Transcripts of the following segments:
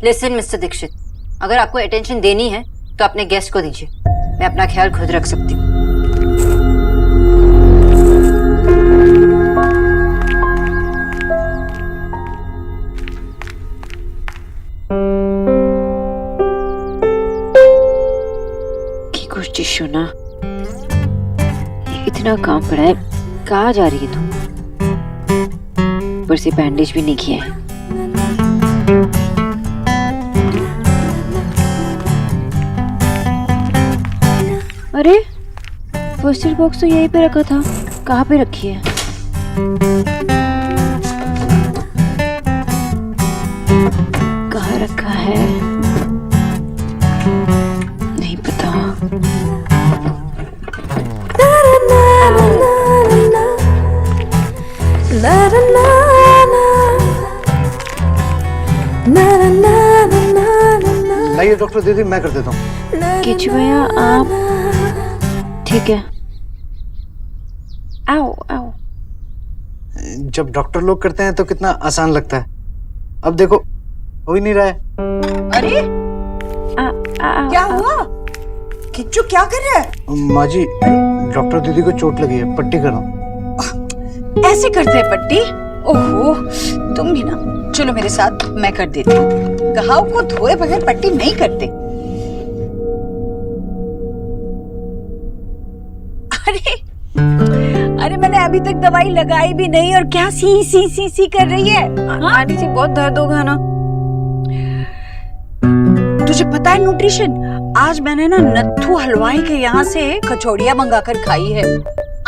Listen mister Dixit, अगर आपको attention देनी है तो अपने गेस्ट को दीजिए, मैं अपना ख्याल खुद रख सकती हूँ। की कुछ टिश्यू ना, इतना काम पड़ा है, कहाँ जा रही है तू? ऊपर से बैंडेज भी नहीं किया है। अरे फर्स्ट एड बॉक्स तो यहीं पे रखा था, कहाँ पे रखी है? कहाँ रखा है नहीं पता। लाइए डॉक्टर दीदी, मैं कर देता हूँ। किचु भैया आप ठीक है? आओ आओ। जब डॉक्टर लोग करते हैं तो कितना आसान लगता है। अब देखो हो ही नहीं रहा है। अरे क्या हुआ? किच्चू क्या कर रहा है? माँ जी, डॉक्टर दीदी को चोट लगी है, पट्टी कर रहा हूँ। ऐसे करते हैं पट्टी? ओहो, तुम भी ना, चलो मेरे साथ, मैं कर देती हूँ। घाव को धोए बगैर पट्टी नहीं करते। अरे मैंने अभी तक दवाई लगाई भी नहीं और क्या सी सी सी सी कर रही है? आंटी जी बहुत दर्द होगा ना। तुझे पता है न्यूट्रिशन, आज मैंने ना नत्थू हलवाई के यहाँ से कचौड़ियाँ मंगा कर खाई है।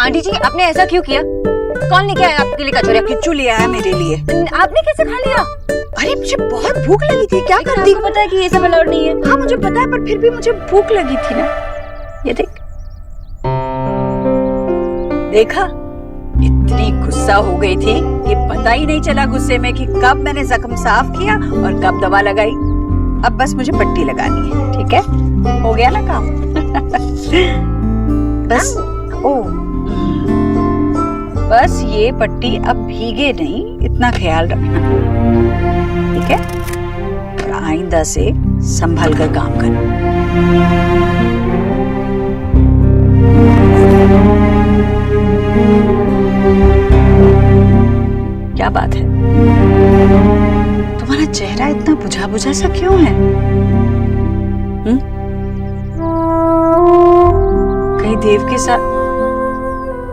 आंटी जी आपने ऐसा क्यों किया? कौन लेके आया आपके लिए कचौड़ियाँ? किच्चू ले आया मेरे लिए। आपने कैसे खा लिया? अरे मुझे बहुत भूख लगी थी, क्या करती? आपको पता है कि ये सब अलाउड नहीं है। हाँ मुझे पता है, पर फिर भी मुझे भूख लगी थी ना। ये देख, देखा, इतनी गुस्सा हो गई थी कि पता ही नहीं चला गुस्से में कि कब मैंने जख्म साफ किया और कब दवा लगाई। अब बस मुझे पट्टी लगानी है, ठीक है? हो गया ना काम? बस बस ये पट्टी अब भीगे नहीं, इतना ख्याल रखना, ठीक है? और आइंदा से संभल कर काम करना। क्या बात है, तुम्हारा चेहरा इतना बुझा बुझा सा क्यों है? कहीं देव के साथ,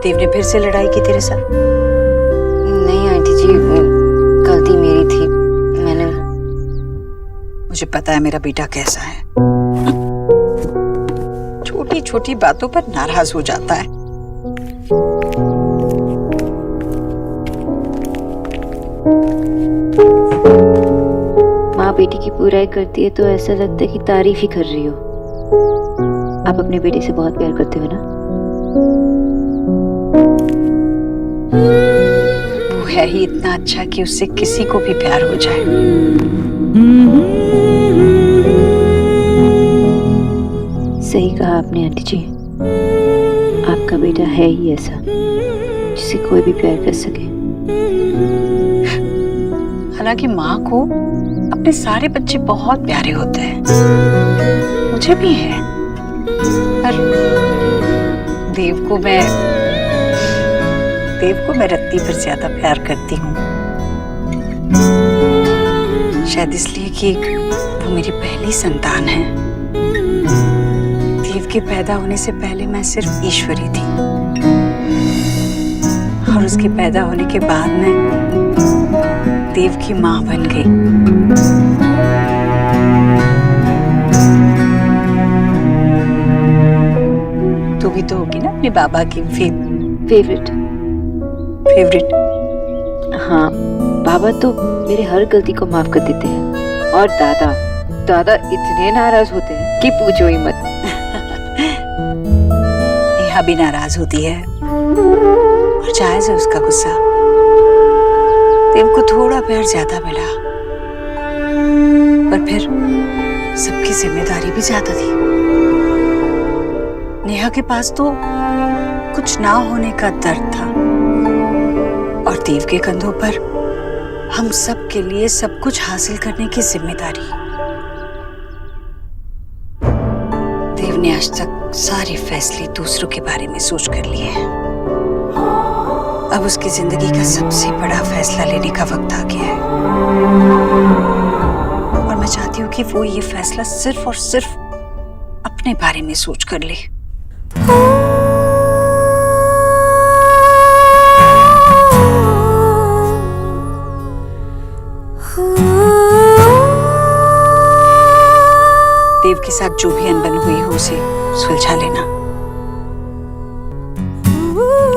देव ने फिर से लड़ाई की तेरे साथ? नहीं आंटी जी, गलती मेरी थी, मैंने। मुझे पता है मेरा बेटा कैसा है, छोटी छोटी बातों पर नाराज हो जाता है। माँ बेटी की बुराई करती है तो ऐसा लगता है कि तारीफ ही कर रही हो। आप अपने बेटे से बहुत प्यार करते हो ना? वो है ही इतना अच्छा कि उससे किसी को भी प्यार हो जाए। सही कहा आपने आंटी जी, आपका बेटा है ही ऐसा जिसे कोई भी प्यार कर सके। हालांकि माँ को अपने सारे बच्चे बहुत प्यारे होते हैं, मुझे भी है, पर देव को मैं रत्ती पर ज्यादा प्यार करती हूँ। शायद इसलिए कि वो मेरी पहली संतान है। देव के पैदा होने से पहले मैं सिर्फ ईश्वरी थी, और उसके पैदा होने के बाद मैं देव की माँ बन गई। तू भी तो होगी ना अपने बाबा की फेवरेट। हाँ, बाबा तो मेरे हर गलती को माफ कर देते हैं, और दादा इतने नाराज होते हैं कि पूछो ही मत। नेहा भी नाराज होती है और जायज है उसका गुस्सा। देव को थोड़ा प्यार ज्यादा मिला, पर फिर सबकी जिम्मेदारी भी ज्यादा थी। नेहा के पास तो कुछ ना होने का दर्द था, और देव के कंधों पर हम सब के लिए सब कुछ हासिल करने की जिम्मेदारी। मैंने आज तक सारे फैसले दूसरों के बारे में सोच कर लिए हैं। अब उसकी जिंदगी का सबसे बड़ा फैसला लेने का वक्त आ गया है और मैं चाहती हूँ कि वो ये फैसला सिर्फ और सिर्फ अपने बारे में सोच कर ले। देव के साथ जो भी अनबन हुई हो उसे सुलझा लेना।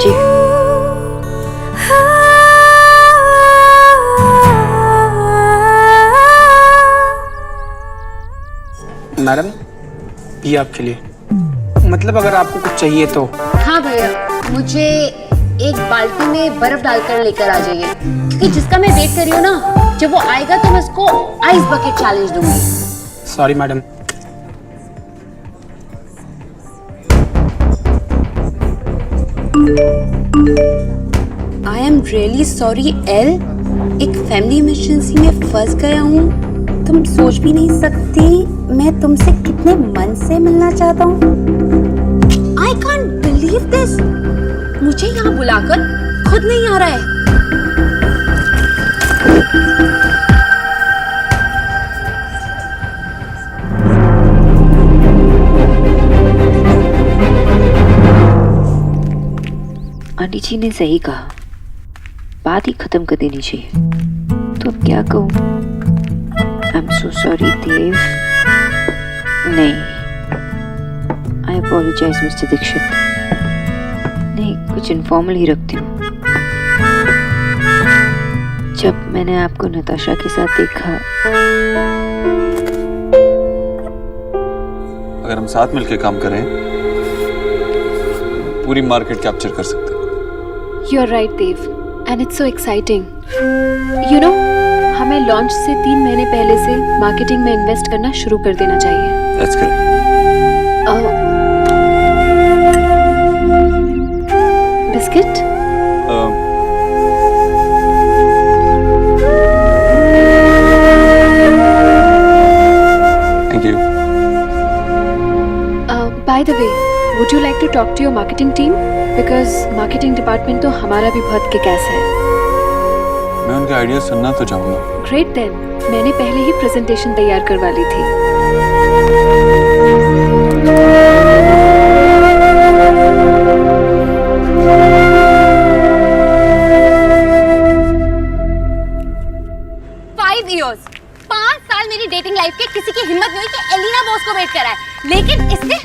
जी। मैडम, ये आपके लिए। मतलब अगर आपको कुछ चाहिए तो। हाँ भैया, मुझे एक बाल्टी में बर्फ डालकर लेकर आ जाइए, क्योंकि जिसका मैं वेट कर रही हूँ ना, जब वो आएगा तो मैं उसको आइस बकेट चैलेंज दूंगी। Sorry madam. I am really sorry L, एक फैमिली इमरजेंसी में फंस गया हूँ। तुम सोच भी नहीं सकती मैं तुमसे कितने मन से मिलना चाहता हूँ। आई कांट बिलीव दिस, मुझे यहाँ बुलाकर खुद नहीं आ रहा है। आंटी जी ने सही कहा, बात ही खत्म कर देनी चाहिए। तो अब क्या कहूँ? आई एम सो सॉरी देव। नहीं, आई अपोलोजाइज मिस्टर दीक्षित। नहीं, कुछ इनफॉर्मल ही रखती हूँ। जब मैंने आपको नताशा के साथ देखा, अगर हम साथ मिलकर काम करें पूरी मार्केट कैप्चर कर सकते हैं। You're right, Dev, and it's so exciting. You know, हमें लॉन्च से 3 महीने पहले से मार्केटिंग में इन्वेस्ट करना शुरू कर देना चाहिए। That's correct. Biscuit? Thank you. By the way, would you like to talk to your marketing team? Because marketing department तो हमारा भी बहुत किक-एस है। मैं उनके आइडिया सुनना तो चाहूँगा। Great then, मैंने पहले ही प्रेजेंटेशन तैयार करवा ली थी। पाँच साल मेरी डेटिंग लाइफ के किसी की हिम्मत नहीं हुई कि एलिना बॉस को वेट कराए, लेकिन इसने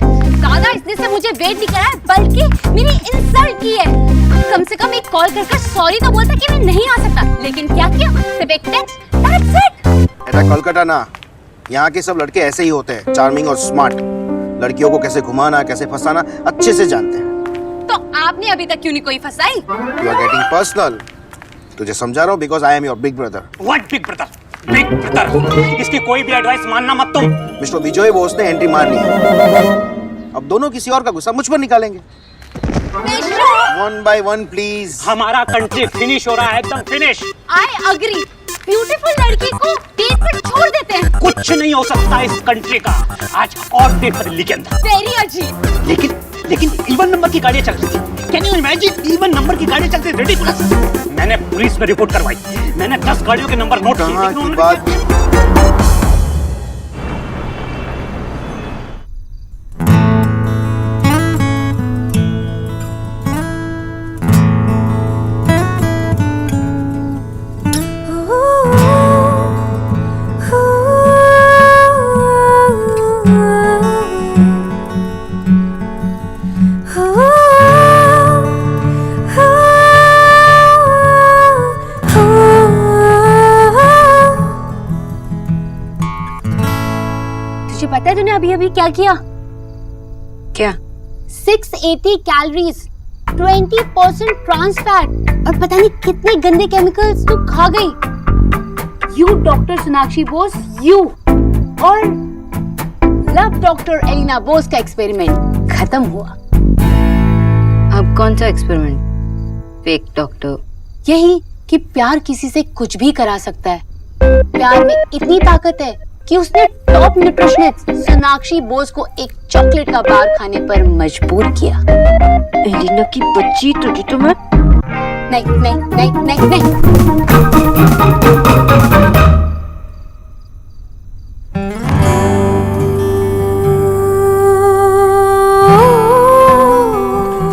से मुझे वेट नहीं कराया बल्कि मेरी इंसल्ट की है। कम से कम एक कॉल कर सॉरी तो बोलता कि मैं नहीं आ सकता, लेकिन क्या किया? सिर्फ एक टेक्स्ट, दैट्स इट। बेटा कोलकाता ना, यहाँ के सब लड़के ऐसे ही होते हैं, चार्मिंग और स्मार्ट। लड़कियों को कैसे घुमाना कैसे फंसाना अच्छे से जानते हैं। तो आपने अभी तक क्यों नहीं कोई फंसाई? You are getting personal. तुझे समझा रहा हूँ because I am your big brother. What big brother? Big brother, इसकी कोई भी एडवाइस मानना मत तुम। मिस्टर विजय बोस ने एंट्री मार ली है। अब दोनों किसी और का गुस्सा मुझ पर निकालेंगे। One by one please. हमारा कंट्री फिनिश हो रहा है, एकदम फिनिश। I agree. ब्यूटीफुल लड़की को डेट पर छोड़ देते हैं। कुछ नहीं हो सकता इस कंट्री का। आज और डेट पर लीकेंड था। वेरी अजीब। लेकिन इवन नंबर की गाड़ियां चल रही थी। Can you imagine? Even number की गाड़ियां चलती, रिडिकुलस। मैंने पुलिस में रिपोर्ट करवाई। मैंने 10 गाड़ियों के नंबर नोट किए, लेकिन उन्होंने पता है तूने अभी क्या किया? क्या? 680 कैलोरीज, 20% ट्रांस फैट और पता नहीं कितने गंदे केमिकल्स तू खा गई। You doctor Sonakshi Bose, you और लव डॉक्टर एलिना बोस का एक्सपेरिमेंट खत्म हुआ। अब कौन सा एक्सपेरिमेंट? Fake doctor. यही कि प्यार किसी से कुछ भी करा सकता है। प्यार में इतनी ताकत है कि उसने टॉप न्यूट्रिशनिस्ट सोनाक्षी बोस को एक चॉकलेट का बार खाने पर मजबूर किया। एलिना की बच्ची तुझे तो मैं नहीं नहीं नहीं नहीं नहीं।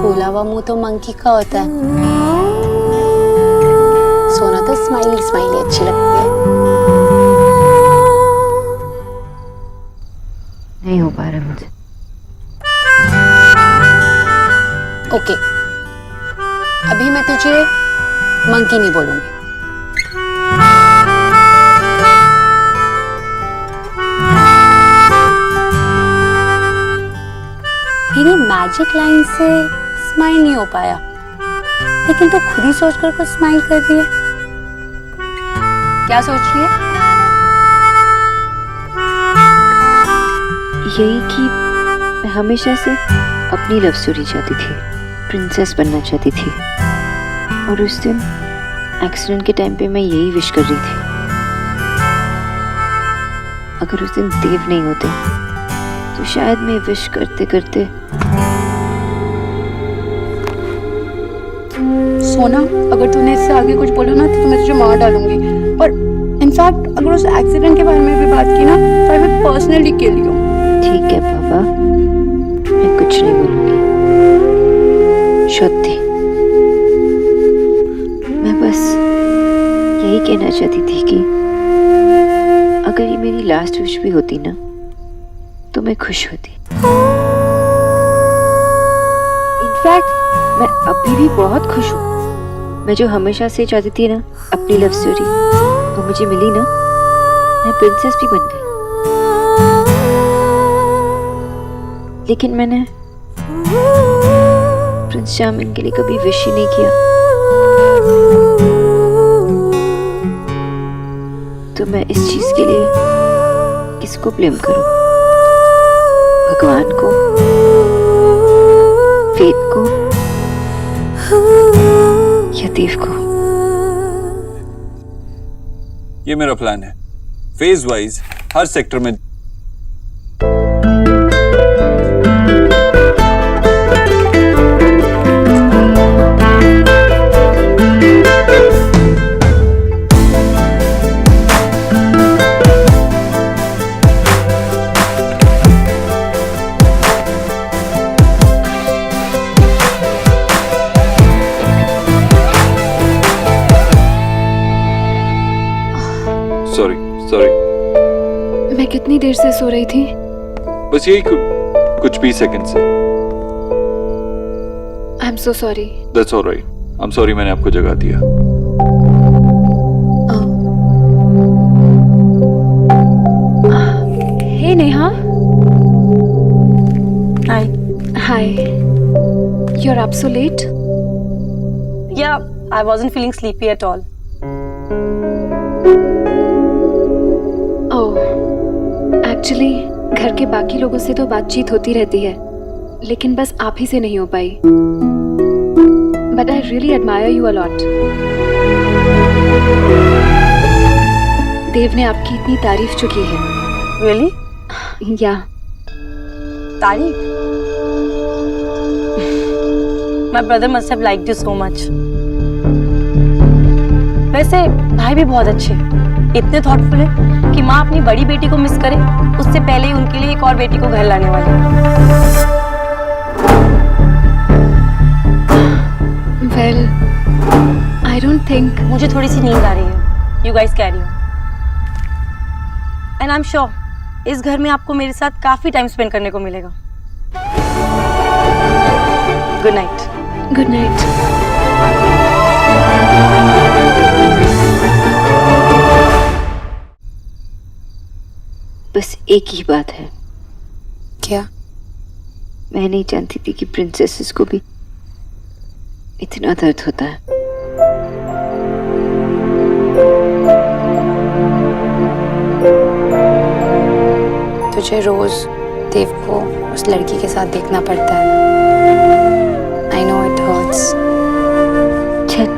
फूला हुआ मुंह तो मंकी का होता है। सोना तो स्माइली स्माइली अच्छी लगती है। नहीं हो पा रहा मुझे। ओके, अभी मैं तुझे मंकी नहीं बोलूंगी। मेरी मैजिक लाइन से स्माइल नहीं हो पाया, लेकिन तू खुद ही सोचकर कुछ स्माइल कर रही है। क्या सोच रही है? यही कि मैं हमेशा से अपनी लव स्टोरी चाहती थी, प्रिंसेस बनना चाहती थी, और उस दिन एक्सीडेंट के टाइम पे मैं यही विश कर रही थी। अगर उस दिन देव नहीं होते तो शायद मैं विश करते करते। सोना, अगर तूने इससे आगे कुछ बोला ना तो मैं तुझे मार डालूंगी। और इनफैक्ट अगर उस एक्सीडेंट के बारे में भी बात की ना तो I will personally kill you. ठीक है पापा, मैं कुछ नहीं बोलूंगी। सत्य, मैं बस यही कहना चाहती थी कि अगर ये मेरी लास्ट विश भी होती ना तो मैं खुश होती। इनफैक्ट मैं अभी भी बहुत खुश हूँ। मैं जो हमेशा से चाहती थी ना अपनी लव स्टोरी, वो मुझे मिली ना। मैं प्रिंसेस भी बन गई। लेकिन मैंने प्रिंस चार्मिंग के लिए कभी विश ही नहीं किया। तो मैं इस चीज के लिए किसको ब्लेम करूं? भगवान को, फेट को, या देव को? ये मेरा प्लान है, फेज वाइज हर सेक्टर में। सॉरी मैं कितनी देर से सो रही थी? बस यही कुछ 20 सेकंड से। I am so sorry. That's alright. I am sorry मैंने आपको जगा दिया। Hey Neha. Hi. Hi. You are up so late? Yeah, I wasn't feeling sleepy at all. Oh, actually घर के बाकी लोगों से तो बातचीत होती रहती है, लेकिन बस आप ही से नहीं हो पाई। But I really admire you a lot. Dev ने आपकी इतनी तारीफ जो की है। Really? या तारीफ? My brother must have liked you so much. वैसे भाई भी बहुत अच्छे, इतने थॉटफुल है कि माँ अपनी बड़ी बेटी को मिस करे उससे पहले ही उनके लिए एक और बेटी को घर लाने वाली है। Well, I don't think. मुझे थोड़ी सी नींद आ रही है। You guys carry on. And I'm sure इस घर में आपको मेरे साथ काफी टाइम स्पेंड करने को मिलेगा। Good night. Good night. बस एक ही बात है। क्या? मैं नहीं जानती थी कि प्रिंसेसेस को भी इतना दर्द होता है। तुझे रोज देव को उस लड़की के साथ देखना पड़ता है। I know it hurts. छत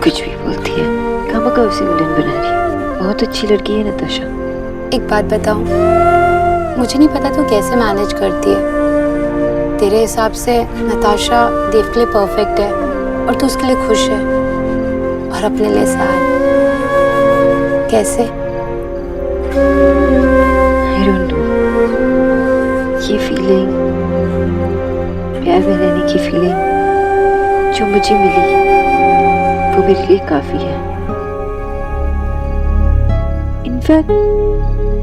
कुछ भी बोलती है, खामखा उसे विलन बना रही है। बहुत अच्छी लड़की है नताशा। एक बात बताऊं, मुझे नहीं पता तू कैसे मैनेज करती है। तेरे हिसाब से नताशा देव के लिए परफेक्ट है और तू उसके लिए खुश है और अपने लिए सैड। कैसे? I don't know. ये फीलिंग, प्यार में रहने की फीलिंग जो मुझे मिली वो मेरे लिए काफी है। इनफैक्ट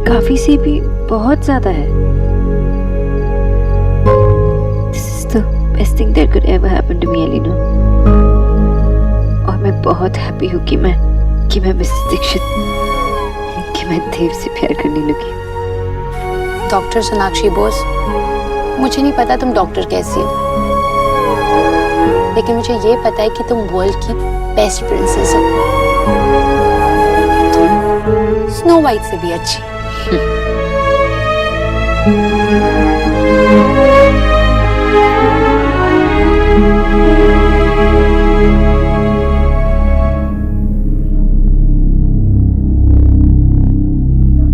काफी से भी बहुत ज्यादा है। This is the best thing that could ever happen to me, Alina. और मैं बहुत हैप्पी हूँ कि मैं मिसेस दीक्षित, कि मैं देव से प्यार करने लगी। डॉक्टर सोनाक्षी बोस, मुझे नहीं पता तुम डॉक्टर कैसी हो, लेकिन मुझे ये पता है कि तुम वर्ल्ड की बेस्ट प्रिंसेस हो, स्नो वाइट से भी अच्छी।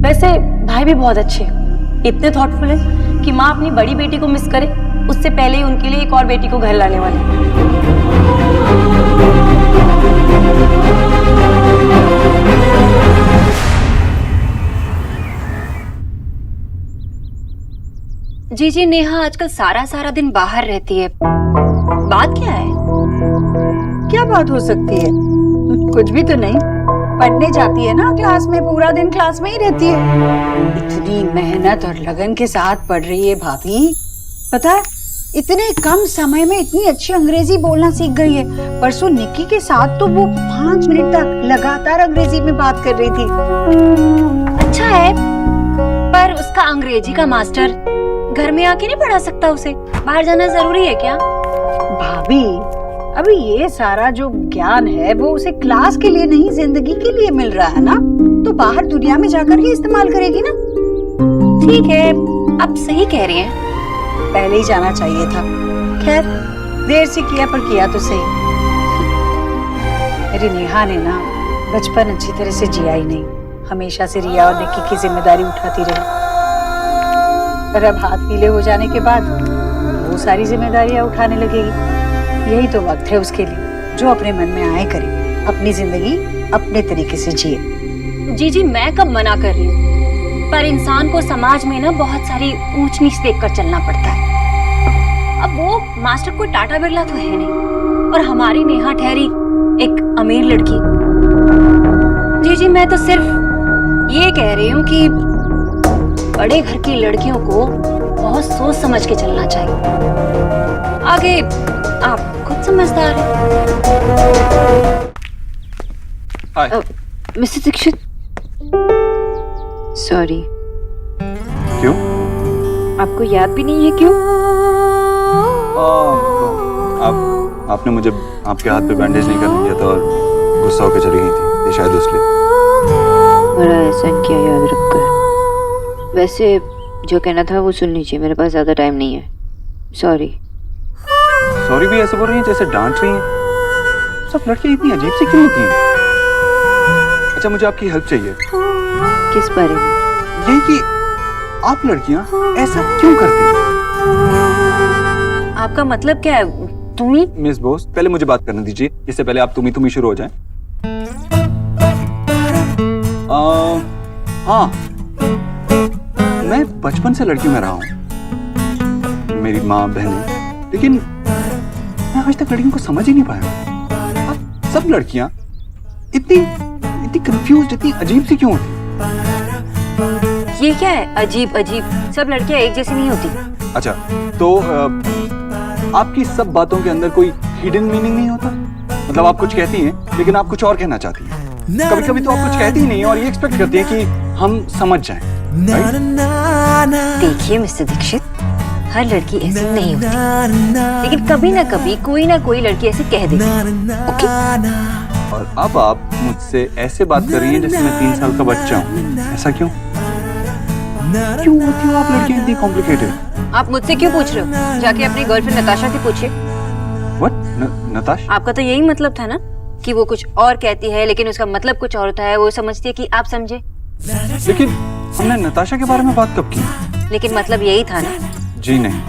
वैसे भाई भी बहुत अच्छे, इतने थॉटफुल है कि माँ अपनी बड़ी बेटी को मिस करे उससे पहले ही उनके लिए एक और बेटी को घर लाने वाले। जी नेहा आजकल सारा दिन बाहर रहती है, बात क्या है? क्या बात हो सकती है? कुछ भी तो नहीं, पढ़ने जाती है ना क्लास में, पूरा दिन क्लास में ही रहती है। इतनी मेहनत और लगन के साथ पढ़ रही है भाभी, पता है इतने कम समय में इतनी अच्छी अंग्रेजी बोलना सीख गई है। परसों निक्की के साथ तो वो 5 मिनट तक लगातार अंग्रेजी में बात कर रही थी। अच्छा है, पर उसका अंग्रेजी का मास्टर घर में आके नहीं पढ़ा सकता उसे? बाहर जाना जरूरी है क्या? भाभी अभी ये सारा जो ज्ञान है वो उसे क्लास के लिए नहीं, जिंदगी के लिए मिल रहा है ना, तो बाहर दुनिया में जाकर ही इस्तेमाल करेगी ना। ठीक है, आप सही कह रही हैं। पहले ही जाना चाहिए था, खैर देर से किया पर किया तो सही। मेरी नेहा ने ना बचपन अच्छी तरह से जिया ही नहीं, हमेशा से रिया और निक्की की जिम्मेदारी उठाती रही। पर अब हाथ पीले हो जाने के बाद वो सारी जिम्मेदारियां उठाने लगेगी। यही तो वक्त है उसके लिए, जो अपने मन में आए करे, अपनी जिंदगी अपने तरीके से जिए। जी मैं कब मना कर रही हूँ, पर इंसान को समाज में ना बहुत सारी ऊंच नीच देखकर चलना पड़ता है। अब वो मास्टर कोई टाटा बिरला तो है नहीं, और हमारी नेहा ठहरी एक अमीर लड़की। जी मैं तो सिर्फ ये कह रही हूँ कि बड़े घर की लड़कियों को बहुत सोच समझ के चलना चाहिए। आगे आप खुद समझदार हैं। Mrs Dikshit, sorry. क्यों? आपको याद भी नहीं है क्यों? आपने मुझे आपके हाथ पे बैंडेज नहीं करने दिया था और गुस्सा होकर चली गई थी, ये शायद इसलिए। बड़ा एहसान किया याद रखकर। वैसे जो कहना था वो सुन लीजिए, मेरे पास ज्यादा टाइम नहीं है। सॉरी। सॉरी भी ऐसे बोल रही हैं जैसे डांट रही हैं। सब लड़कियां इतनी अजीब सी क्यों होती हैं? अच्छा मुझे आपकी हेल्प चाहिए। किस बारे में? यही कि आप लड़कियां ऐसा क्यों करती हैं? आपका मतलब क्या है? तुम्ही? मिस बोस, पहले मुझे बात करने दीजिए, इससे पहले आप तुम्ही शुरू हो जाएं। हाँ, मैं बचपन से लड़कियों में रहा हूँ, मेरी माँ बहनें, लेकिन मैं आज तक लड़कियों को समझ ही नहीं पाया। अब सब लड़कियां इतनी कंफ्यूज, इतनी अजीब सी क्यों होती? ये क्या है अजीब? सब लड़कियां एक जैसी नहीं होती। अच्छा तो आपकी सब बातों के अंदर कोई हिडन मीनिंग नहीं होता? मतलब आप कुछ कहती हैं लेकिन आप कुछ और कहना चाहती हैं। कभी कभी तो आप कुछ कहती ही नहीं और ये एक्सपेक्ट करती हैं कि हम समझ जाएं। देखिए मिस्टर दीक्षित, हर लड़की ऐसी नहीं होती, लेकिन कभी ना कभी कोई ना कोई लड़की ऐसे कह देती। ओके? और अब आप मुझसे ऐसे बात कर रही हैं जैसे मैं 3 साल का बच्चा हूँ। ऐसा क्यों होती हो आप लड़कियां इतनी कॉम्प्लिकेटेड? आप मुझसे क्यों पूछ रहे हो? जाके अपनी गर्लफ्रेंड नताशा से पूछिए। व्हाट? नताशा? आपका तो यही मतलब था ना कि वो कुछ और कहती है लेकिन उसका मतलब कुछ और होता है। वो समझती है कि आप समझे। लेकिन हमने नताशा के बारे में बात कब की? लेकिन मतलब यही था ना। जी नहीं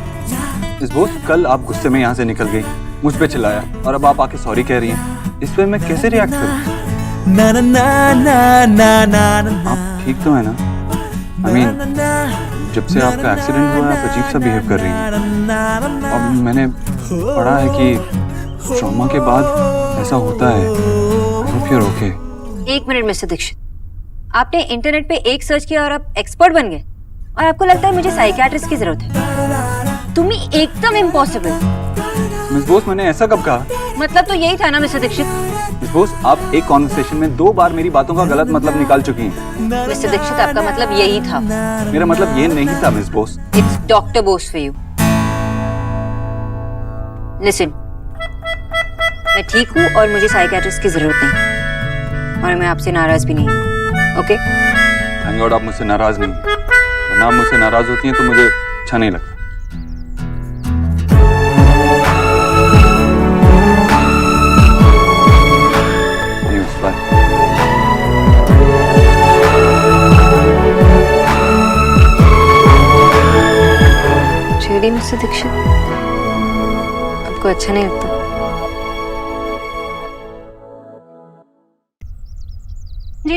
मिस बोस, कल आप गुस्से में यहाँ से निकल गई, मुझ पे चिल्लाया और अब आप आके सॉरी कह रही हैं। इस पे मैं कैसे रिएक्ट करूँ? आप ठीक तो है ना? I mean, जब से आपका एक्सीडेंट हुआ है आप अजीब सा बिहेव कर रही हैं। और मैंने पढ़ा है कि ट्रॉमा के बाद ऐसा होता है। I hope you're okay. एक मिनट मिस्टर दीक्षित, आपने इंटरनेट पे एक सर्च किया और आप एक्सपर्ट बन गए और आपको लगता है मुझे साइकियाट्रिस्ट की जरूरत है? तुम ही एकदम इम्पॉसिबल। मिस बोस, मैंने ऐसा कब कहा? मतलब तो यही था ना मिस्टर दीक्षित। मिस बोस, आप एक कॉन्वर्सेशन में 2 बार मेरी बातों का गलत मतलब निकाल चुकी हैं। मिस्टर दीक्षित, आपका मतलब यही था। मेरा मतलब ये नहीं था miss Bose. It's doctor Bose for you. Listen, मैं ठीक हूँ और मुझे साइकियाट्रिस्ट की जरूरत नहीं और मैं आपसे नाराज भी नहीं। ओके? थैंक गॉड आप मुझसे नाराज नहीं, वरना आप मुझसे नाराज होती हैं तो मुझे अच्छा नहीं लगता। रियली मिस्टर दीक्षित, आपको अच्छा नहीं लगता?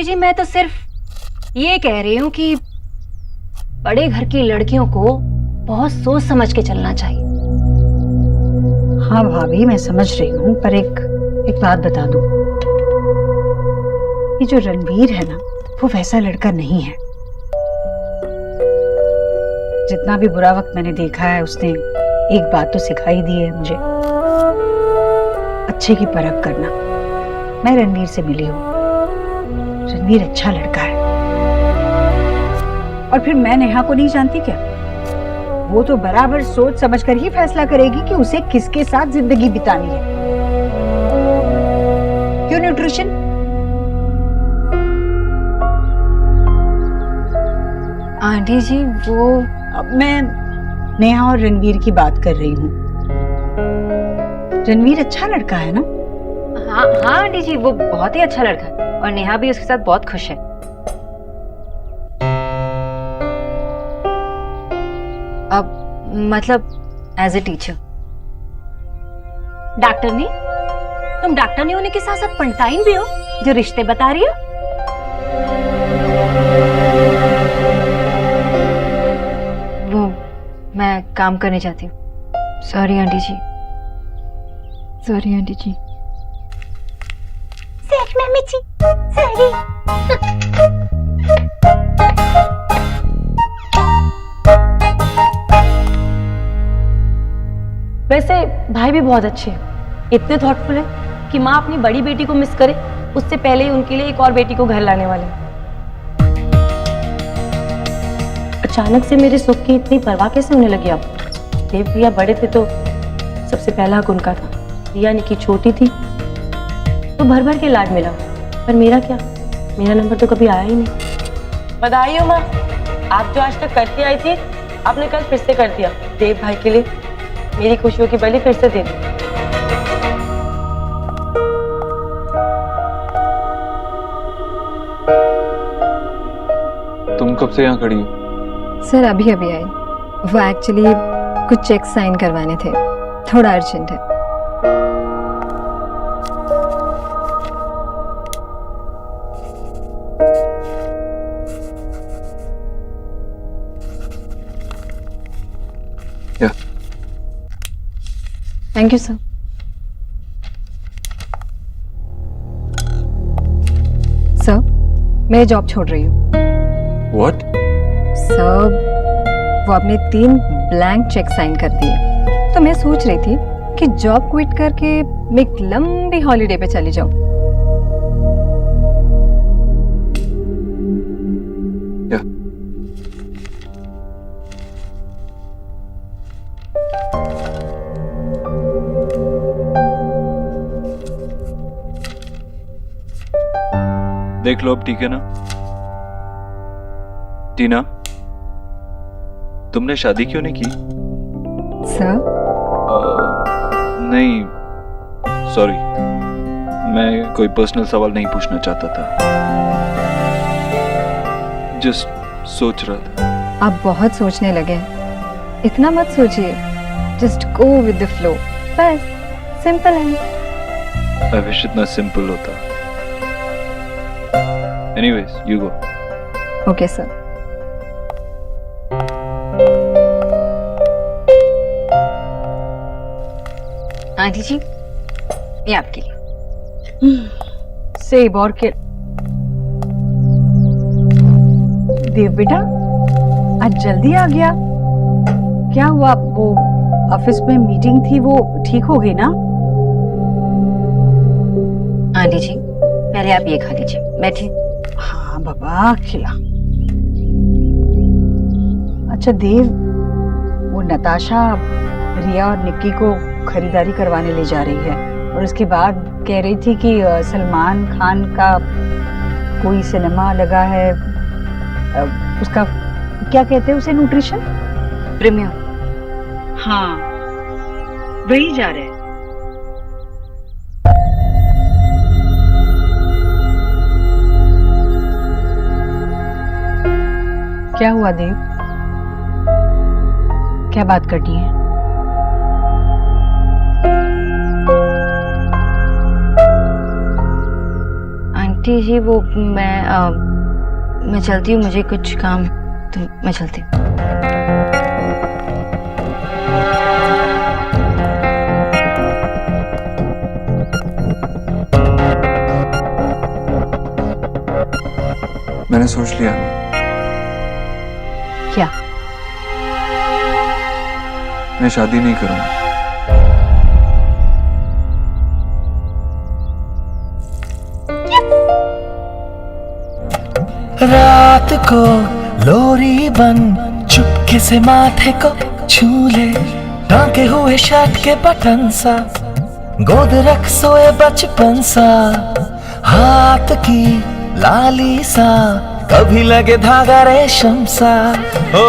जी, मैं तो सिर्फ ये कह रही हूँ कि बड़े घर की लड़कियों को बहुत सोच समझ के चलना चाहिए। हाँ भाभी, मैं समझ रही हूँ, पर एक बात बता दूं, ये जो रणवीर है ना, वो वैसा लड़का नहीं है। जितना भी बुरा वक्त मैंने देखा है, उसने एक बात तो सिखाई दी है मुझे, अच्छे की परख करना। मैं रणवीर से मिली हूँ, रणवीर अच्छा लड़का है। और फिर मैं नेहा को नहीं जानती क्या? वो तो बराबर सोच समझकर ही फैसला करेगी कि उसे किसके साथ जिंदगी बितानी है। क्यों न्यूट्रिशन? आंटी जी, वो अब मैं नेहा और रणवीर की बात कर रही हूँ। रणवीर अच्छा लड़का है ना? हाँ आंटी जी, वो बहुत ही अच्छा लड़का है और नेहा भी उसके साथ बहुत खुश है। अब मतलब एज ए टीचर। डॉक्टरनी, तुम डॉक्टरनी होने के साथ साथ पंडिताइन भी हो जो रिश्ते बता रही हो। वो मैं काम करने जाती हूँ। सॉरी आंटी जी। सॉरी आंटी जी। मम्मी जी, सॉरी। वैसे भाई भी बहुत अच्छे हैं, इतने थॉटफुल हैं कि माँ अपनी बड़ी बेटी को मिस करे उससे पहले ही उनके लिए एक और बेटी को घर लाने वाले हैं। अचानक से मेरे सुख की इतनी परवाह कैसे होने लगी? अब देव भैया बड़े थे तो सबसे पहला हक उनका था, रिया निकी छोटी थी तो भर भर के लाड मिला, पर मेरा क्या, मेरा नंबर तो कभी आया ही नहीं। बधाई हो माँ, आप जो आज तक करती आई थी आपने कल फिर से कर दिया। देव भाई के लिए मेरी खुशियों की बलि फिर से दे दी। तुम कब से यहाँ खड़ी हो? सर अभी अभी आई। वो एक्चुअली कुछ चेक साइन करवाने थे, थोड़ा अर्जेंट है। Thank you sir. सर मैं जॉब छोड़ रही हूँ। What? सर वो आपने 3 ब्लैंक चेक साइन कर दिए, तो मैं सोच रही थी कि जॉब क्विट करके मैं एक लंबी हॉलीडे पे चली जाऊँ। देख लो अब, ठीक है ना? टीना, तुमने शादी क्यों नहीं की? सर नहीं, सॉरी, मैं कोई पर्सनल सवाल नहीं पूछना चाहता था। जस्ट सोच रहा था। आप बहुत सोचने लगे हैं। इतना मत सोचिए, just go with the flow, बस सिंपल है। आई विश इतना सिंपल होता। Anyways you go. Okay sir. Aunty ji, ये आपके लिए। सेब और के देव बेटा, आज जल्दी आ गया। क्या हुआ? वो ऑफिस में मीटिंग थी, वो ठीक हो गई ना? आंटी जी, पहले आप ये खा लीजिए, बैठिए। हाँ बाबा, खिला। अच्छा देव, वो नताशा रिया और निक्की को खरीदारी करवाने ले जा रही है और उसके बाद कह रही थी कि सलमान खान का कोई सिनेमा लगा है, उसका क्या कहते हैं उसे, न्यूट्रिशन प्रीमियम। हाँ, वही जा रहे हैं। क्या हुआ देव? क्या बात करनी है? आंटी जी वो मैं चलती हूँ, मुझे कुछ काम, तो मैं चलती हूँ। मैंने सोच लिया। क्या? मैं शादी नहीं करूंगा। रात को लोरी बन चुपके से माथे को छू ले, टांके हुए शर्ट के बटन सा, गोद रख सोए बचपन सा, हाथ की लाली सा, कभी लगे धागा रेशम सा। ओ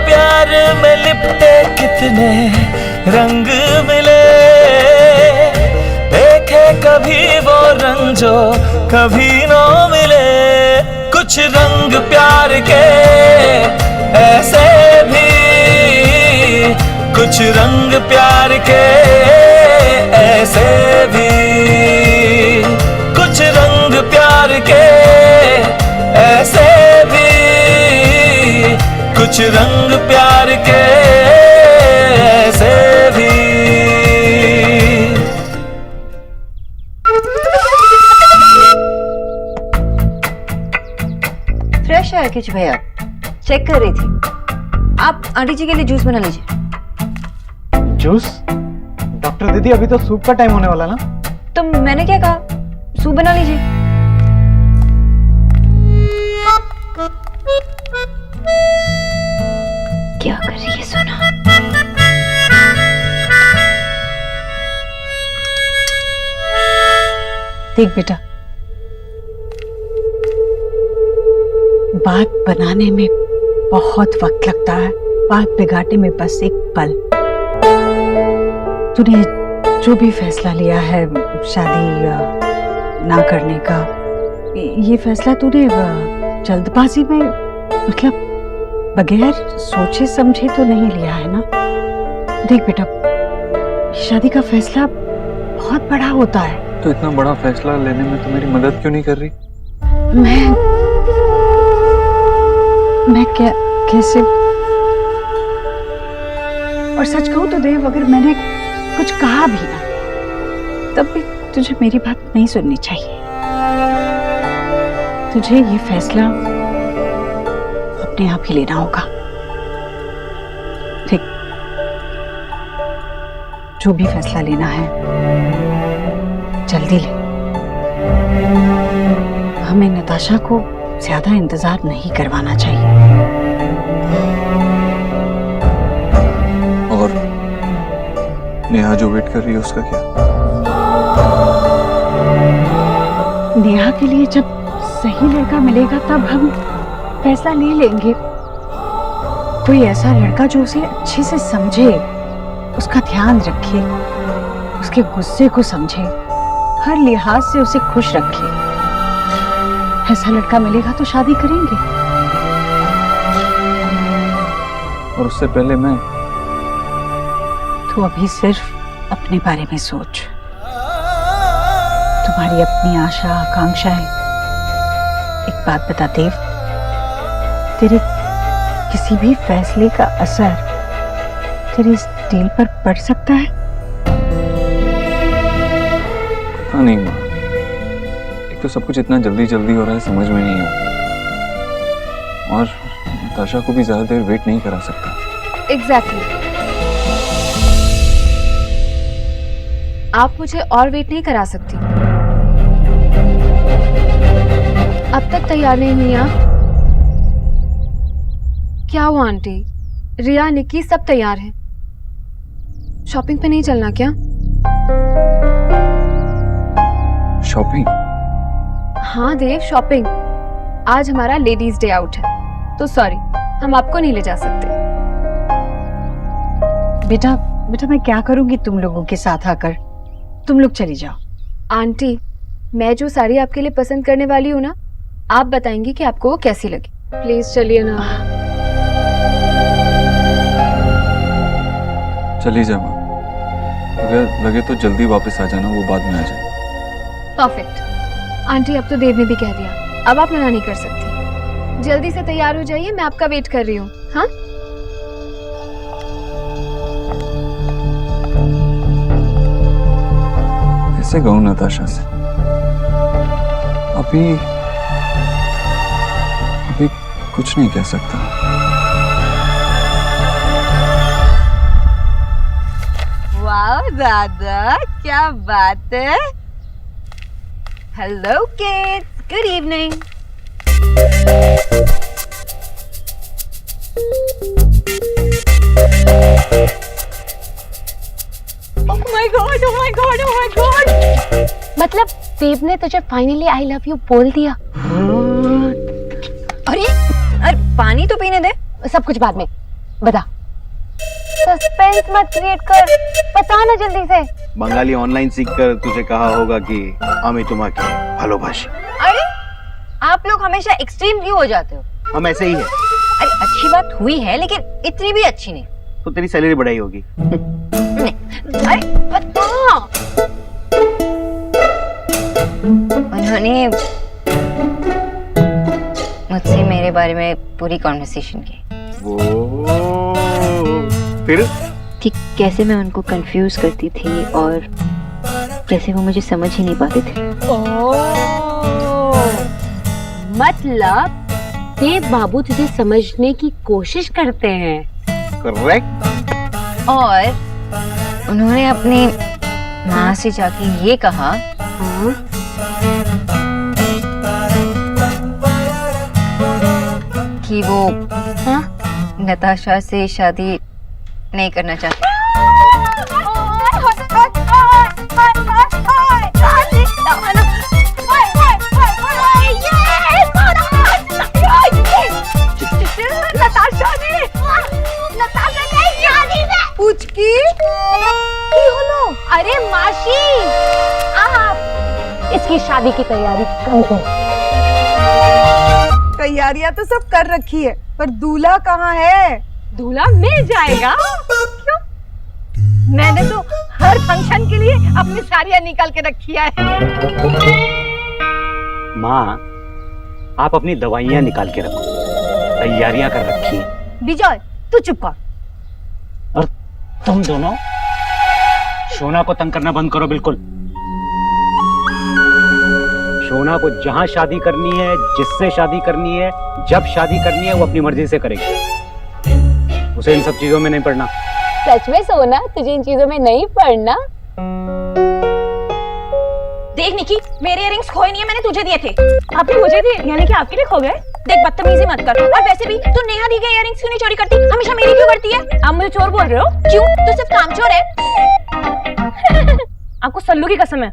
प्यार में लिपटे कितने रंग मिले, देखे कभी वो रंग जो कभी न मिले। कुछ रंग प्यार के ऐसे भी, कुछ रंग प्यार के ऐसे भी, कुछ रंग प्यार के ऐसे भी, कुछ रंग प्यार के ऐसे भी। फ्रेश है किच भैया, चेक कर रही थी। आप आंटी जी के लिए जूस बना लीजिए। जूस? डॉक्टर दीदी, अभी तो सूप का टाइम होने वाला ना। तो मैंने क्या कहा, सूप बना लीजिए। क्या कर रही है सोना? देख बेटा, बात बनाने में बहुत वक्त लगता है, बात बिगाड़ने में बस एक पल। तूने जो भी फैसला लिया है शादी ना करने का, ये फैसला तूने जल्दबाजी में, मतलब बगैर सोचे समझे तो नहीं लिया है ना। देख बेटा, शादी का फैसला बहुत बड़ा होता है। तो इतना बड़ा फैसला लेने में तो मेरी मदद क्यों नहीं कर रही? मैं कैसे? और सच कहूं तो देव, अगर मैंने कुछ कहा भी ना, तब भी तुझे मेरी बात नहीं सुननी चाहिए। तुझे ये फैसला अपने आप ही लेना होगा। ठीक, जो भी फैसला लेना है जल्दी ले। हमें नताशा को ज्यादा इंतजार नहीं करवाना चाहिए। और नेहा जो वेट कर रही है उसका क्या? नेहा के लिए जब सही लड़का मिलेगा तब हम फैसला ले लेंगे। कोई ऐसा लड़का जो उसे अच्छे से समझे, उसका ध्यान रखे, उसके गुस्से को समझे, हर लिहाज से उसे खुश रखे। ऐसा लड़का मिलेगा तो शादी करेंगे। और उससे पहले मैं। तू अभी सिर्फ अपने बारे में सोच। तुम्हारी अपनी आशा आकांक्षाएं। एक बात बता देव, तेरे किसी भी फैसले का असर तेरे इस डील पर पड़ सकता है? पता नहीं माँ, एक तो सब कुछ इतना जल्दी जल्दी हो रहा है, समझ में नहीं आता, और नताशा को भी ज्यादा देर वेट नहीं करा सकता। एग्जैक्टली। आप मुझे और वेट नहीं करा सकती। अब तक तैयार नहीं हुई आप? क्या हुआ आंटी? रिया, निक्की सब तैयार हैं। शॉपिंग पे नहीं चलना क्या? शॉपिंग? हाँ देव, शॉपिंग। आज हमारा लेडीज डे आउट है, तो सॉरी, हम आपको नहीं ले जा सकते। बेटा बेटा मैं क्या करूंगी तुम लोगों के साथ आकर? तुम लोग चली जाओ। आंटी, मैं जो साड़ी आपके लिए पसंद करने वाली हूँ ना, आप बताएंगी कि आपको वो कैसी लगी। प्लीज चलिए ना। चली जा माँ, अगर लगे तो जल्दी वापस आ जाना, वो बाद में आ जाए। परफेक्ट। आंटी, अब तो देव ने भी कह दिया, अब आप मना नहीं कर सकती। जल्दी से तैयार हो जाइए, मैं आपका वेट कर रही हूँ। हाँ, कैसे कहूँ नताशा से? अभी कुछ नहीं कह सकता। वाह दादा, क्या बात है। Hello kids, good evening. Oh my God, oh my God, oh my God. मतलब देव ने तुझे फाइनली आई लव यू बोल दिया? अरे पानी तो पीने दे। सब कुछ बाद में बता। सस्पेंस मत क्रिएट कर, बता ना जल्दी से। बंगाली ऑनलाइन सीखकर तुझे कहा होगा कि আমি তোমাকে ভালোবাসি। अरे आप लोग हमेशा एक्सट्रीम क्यों हो जाते हो? हम ऐसे ही है। अरे अच्छी बात हुई है, लेकिन इतनी भी अच्छी नहीं। तो तेरी सैलरी बढ़ाई होगी। अरे बता। उन्होंने मुझसे मेरे बारे में पूरी कॉन्वर्सेशन की। वो फिर कि कैसे मैं उनको कंफ्यूज करती थी और कैसे वो मुझे समझ ही नहीं पाते थे। मतलब देव बाबू तुझे समझने की कोशिश करते हैं। करेक्ट। और उन्होंने अपनी माँ से जाके ये कहा कि वो नताशा से शादी नहीं करना चाहते। अरे मासी, आप इसकी शादी की तैयारी कर दो। तैयारियां तो सब कर रखी है, पर दूल्हा कहाँ है? दूल्हा मिल जाएगा। क्यों? मैंने तो हर फंक्शन के लिए अपनी साड़ियां निकाल के रखी है। माँ, आप अपनी दवाइयाँ निकाल के रखो, तैयारियां कर रखी है। विजय, तू चुप कर। और तुम दोनों शोना को तंग करना बंद करो, बिल्कुल। शोना को जहां शादी करनी है, जिससे शादी करनी है, जब शादी करनी है, वो अपनी मर्जी से करेगी। उसे इन सब चीजों में नहीं पड़ना। सच में सोना, तुझे इन चीजों में नहीं पड़ना? देख निकी, मेरे इयरिंग्स खोए नहीं है, मैंने तुझे दिए थे। आपने मुझे दिए, यानी कि आपके लिए खो गए? देख बदतमीजी मत कर। और वैसे भी तू नेहा दी गई इयरिंग्स क्यों नहीं चोरी करती? हमेशा मेरी क्यों करती है? आप मुझे चोर बोल रहे हो? क्यों? तू सिर्फ कामचोर है। आपको सल्लू की कसम है।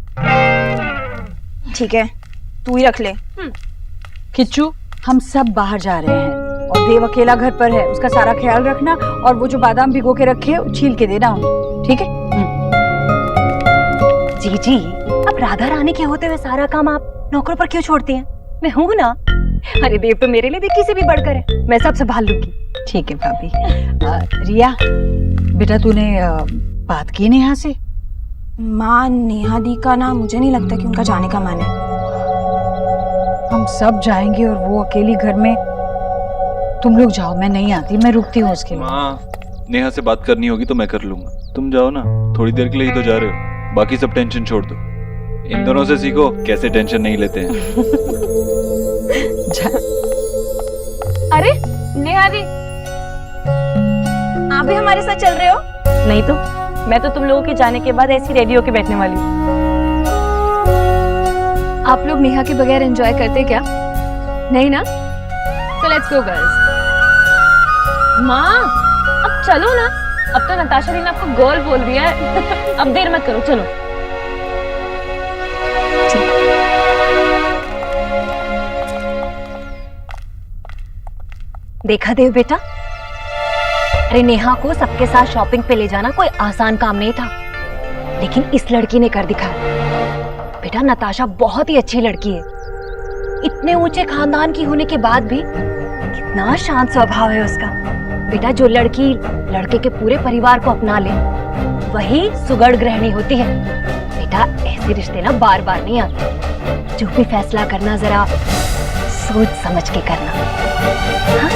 ठीक है, तू ही रख ले। किच्चू, हम सब बाहर जा रहे हैं और देव अकेला घर पर है, उसका सारा ख्याल रखना, और वो जो बादाम भिगो के रखे छील के देना उन्हें, ठीक है? जी जी, अब राधा रानी के होते हुए सारा काम आप नौकरों पर क्यों छोड़ती हैं? मैं हूं ना। अरे देव तो मेरे लिए भी किसी भी बढ़कर है, मैं सब संभाल लूंगी। ठीक है भाभी। रिया बेटा तूने बात की नेहा से? माँ, नेहा दी का ना मुझे नहीं लगता कि उनका जाने का मन है। हम सब जाएंगे और वो अकेली घर में। तुम लोग जाओ, मैं नहीं आती, मैं रुकती हूँ उसके लिए। माँ, नेहा से बात करनी होगी तो मैं कर लूंगा, तुम जाओ ना, थोड़ी देर के लिए ही तो जा रहे हो, बाकी सब टेंशन छोड़ दो। इन दोनों से सीखो कैसे टेंशन नहीं लेते हैं। अरे नेहा दी, आप भी हमारे साथ चल रहे हो? नहीं तो मैं तो तुम लोगों के जाने के बाद ऐसी रेडी होके बैठने वाली हूँ। आप लोग नेहा के बगैर एंजॉय करते क्या? नहीं ना? तो लेट्स गो गर्ल्स। माँ अब चलो ना, अब तो नताशा दी ने आपको गर्ल बोल दिया है। अब देर मत करो, चलो। देखा देव बेटा, अरे नेहा को सबके साथ शॉपिंग पे ले जाना कोई आसान काम नहीं था, लेकिन इस लड़की ने कर दिखाया। बेटा नताशा बहुत ही अच्छी लड़की है, इतने ऊंचे खानदान की होने के बाद भी कितना शांत स्वभाव है उसका। बेटा जो लड़की लड़के के पूरे परिवार को अपना ले वही सुगढ़ गृहिणी होती है। बेटा ऐसे रिश्ते ना बार बार नहीं आते, जो भी फैसला करना जरा सोच समझ के करना। हाँ?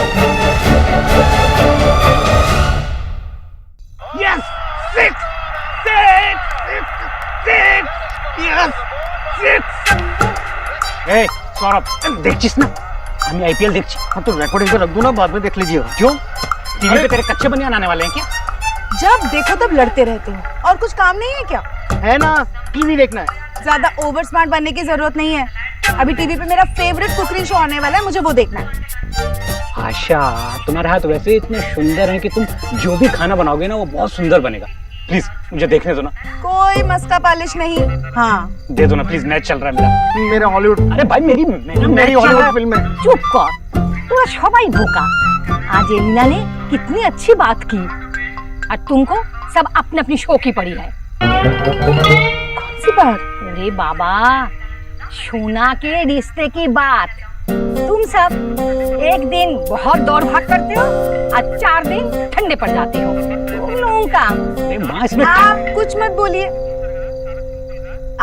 Yes! Six! Yes! Six! ए सौरभ, देखिस ना, हमें आईपीएल देखी। हाँ तो रिकॉर्डिंग पे रख दूं ना, बाद में देख लीजिएगा। क्यों? टीवी पे तेरे कच्चे बनियान आने वाले हैं क्या? जब देखो तब लड़ते रहते हो, और कुछ काम नहीं है क्या? है ना, टीवी देखना है। ज्यादा ओवर स्मार्ट बनने की जरूरत नहीं है। अभी टीवी पे मेरा फेवरेट कुकिंग शो आने वाला है, मुझे वो देखना है। आशा, तुम्हारे हाथ वैसे इतने सुंदर हैं कि तुम जो भी खाना बनाओगे ना वो बहुत सुंदर बनेगा। प्लीज मुझे देखने दो ना। कोई मस्का पालिश नहीं। हाँ दे दो ना प्लीज, मैच चल रहा है मेरा हॉलीवुड। अरे भाई मेरी हॉलीवुड फिल्म है। चुप कर, तू सबाई भूखा। आज एलिना ने कितनी अच्छी बात की और तुमको सब अपने अपनी शो की पड़ी है। कौन सी बात? अरे बाबा, सोना के रिश्ते की बात। तुम सब एक दिन बहुत दौड़ भाग करते हो और 4 दिन ठंडे पड़ जाते हो। तुम लोगों का माँ इसमें आप कुछ मत बोलिए।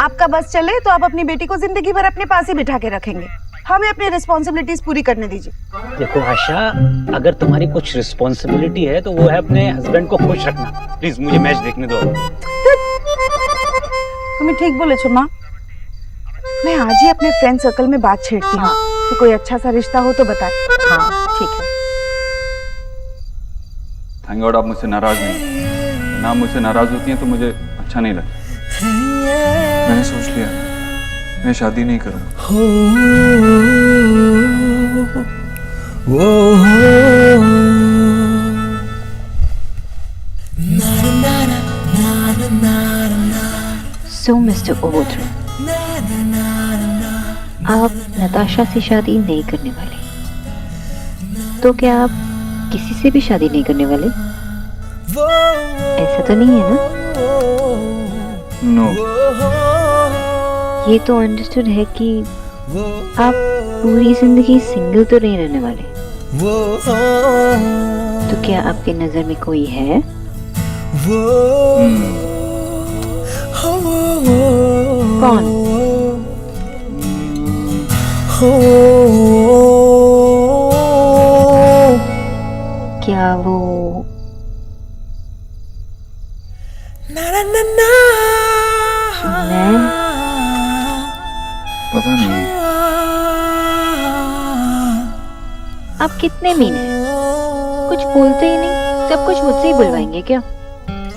आपका बस चले तो आप अपनी बेटी को जिंदगी भर अपने पास ही बिठा के रखेंगे। हमें अपनी रिस्पॉन्सिबिलिटीज पूरी करने दीजिए। देखो आशा, अगर तुम्हारी कुछ रिस्पॉन्सिबिलिटी है तो वो है अपने हस्बैंड को खुश रखना। प्लीज मुझे मैच देखने दो। तुम्हें ठीक बोले छो माँ। मैं आज ही अपने फ्रेंड सर्कल में बात छेड़ती हूँ कि कोई अच्छा सा रिश्ता हो तो बताए। हाँ ठीक है। थैंक गॉड आप मुझसे नाराज नहीं, ना मुझसे नाराज होती हैं तो मुझे अच्छा नहीं लगता। मैंने सोच लिया मैं शादी नहीं करूँगा। सो मिस्टर ओवोथ्रो, आप नताशा से शादी नहीं करने वाले, तो क्या आप किसी से भी शादी नहीं करने वाले? ऐसा तो नहीं है ना? नो। ये तो अंडरस्टूड है कि आप पूरी जिंदगी सिंगल तो नहीं रहने वाले। तो क्या आपके नजर में कोई है? कौन? क्या वो मैं? पता नहीं। आप कितने मीन हैं? कुछ बोलते ही नहीं, सब कुछ मुझसे ही बुलवाएंगे क्या?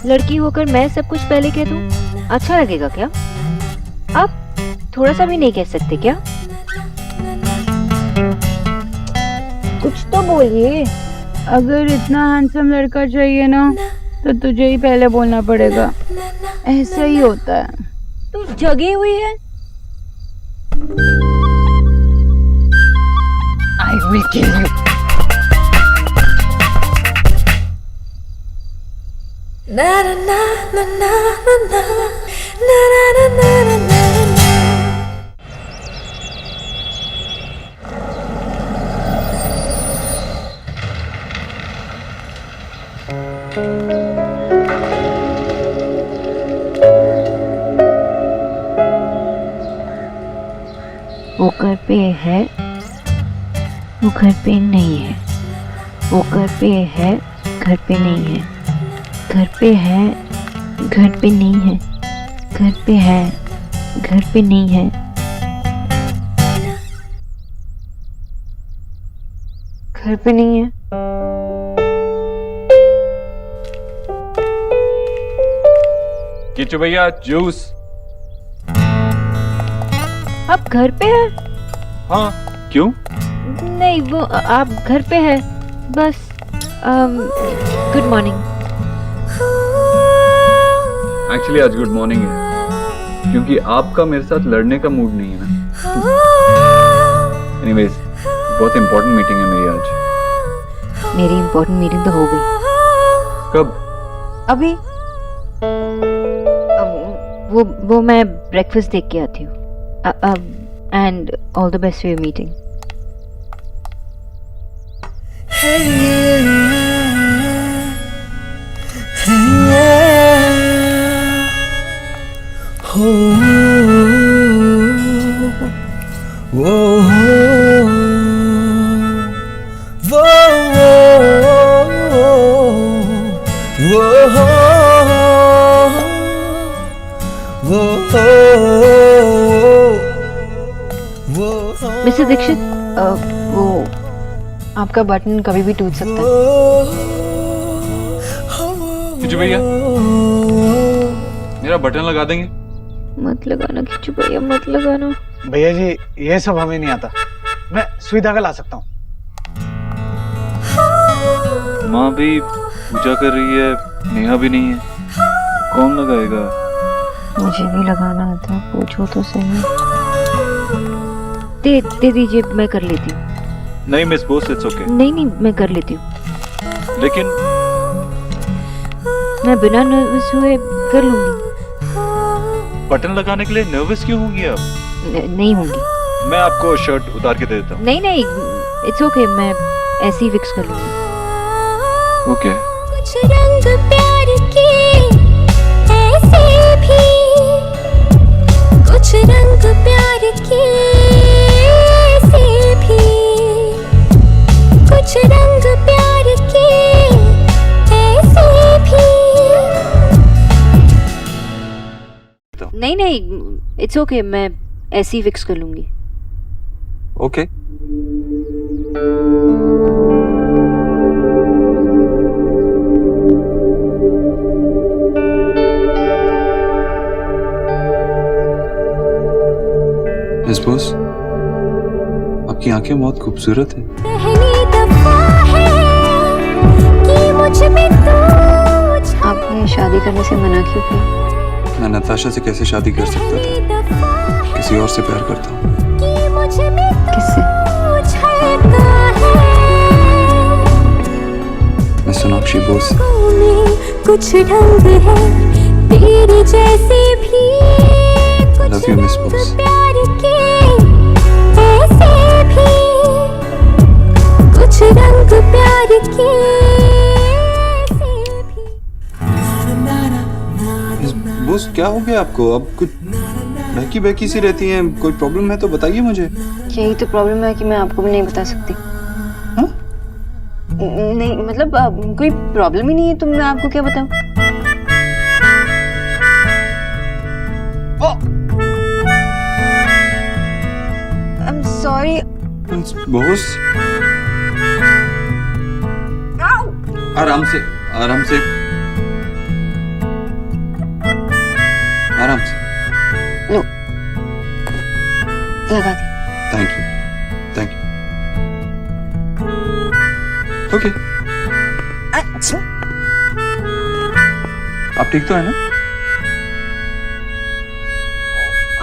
लड़की होकर मैं सब कुछ पहले कह दूं, अच्छा लगेगा क्या? आप थोड़ा सा भी नहीं कह सकते क्या? कुछ तो बोलिए। अगर इतना हैंडसम लड़का चाहिए ना तो तुझे ही पहले बोलना पड़ेगा। ऐसा ही होता है। तू जगी हुई है। I will kill you. na na na na na na na na na na na। वो घर पे है, वो घर पे नहीं है, वो घर पे है, घर पे नहीं है, घर पे है, घर पे नहीं है, घर पे है, घर पे नहीं है, घर पे नहीं है। किच्चू भैया जूस। आप घर पे हैं? हाँ क्यों? नहीं, वो आप घर पे हैं बस। Good morning. एक्चुअली आज गुड मॉर्निंग है क्योंकि आपका मेरे साथ लड़ने का मूड नहीं है ना। एनीवेज बहुत इंपॉर्टेंट मीटिंग है मेरी आज। मेरी इंपॉर्टेंट मीटिंग तो हो गई। कब? अभी। वो मैं ब्रेकफास्ट देख के आती हूँ। And all the best for your meeting. Mr Dikshit, वो आपका बटन कभी भी टूट सकता है। किच्चू भैया मेरा बटन लगा देंगे? मत लगाना किच्चू भैया, मत लगाना। भैया जी ये सब हमें नहीं आता, मैं सुई धागा ला सकता हूँ। माँ भी पूजा कर रही है, नेहा भी नहीं है, कौन लगाएगा? मुझे भी लगाना आता है, पूछो तो सही। दे दीजिए, मैं कर लेती हूँ। नहीं मिस बोस, इट्स ओके। नहीं, मैं कर लेती हूँ। लेकिन मैं बिना नर्वस हुए कर लूंगी। बटन लगाने के लिए नर्वस क्यों होंगी आप? नहीं होंगी। मैं आपको शर्ट उतार के दे देता हूँ। नहीं, इट्स ओके, मैं ऐसे ही फिक्स कर लूंगी। ओके। कुछ रंग प्यार के ऐसे भी, कुछ रंग प्यार के ऐसे भी, कुछ रंग प्यार के ऐसे भी। नहीं, इट्स ओके, मैं ऐसे ही फिक्स कर लूंगी। ओके। मिस बोस, आपकी आंखें बहुत खूबसूरत हैं। पहली दफा है कि मुझ में तू आपने शादी करने से मना क्यों किया? मैं नताशा से कैसे शादी कर सकता था? किसी और से प्यार करता हूँ। कि मुझ में किससे? छलका है। मैं सोनाक्षी बोस। कुछ ढंग है तेरे जैसे भी, लव यू मिस बोस। प्यार के ऐसे भी, कुछ रंग प्यार के ऐसे भी। मिस बोस क्या हो गया आपको? अब कुछ बहकी बहकी सी रहती हैं, कोई प्रॉब्लम है तो बताइए मुझे। यही तो प्रॉब्लम है कि मैं आपको भी नहीं बता सकती। हाँ? नहीं मतलब कोई प्रॉब्लम ही नहीं है तो मैं आपको क्या बताऊं? I'm sorry. मिस बोस आराम से, आराम से, आराम से। लो, लगा दी। Thank you, thank you. Okay. आप ठीक तो है ना?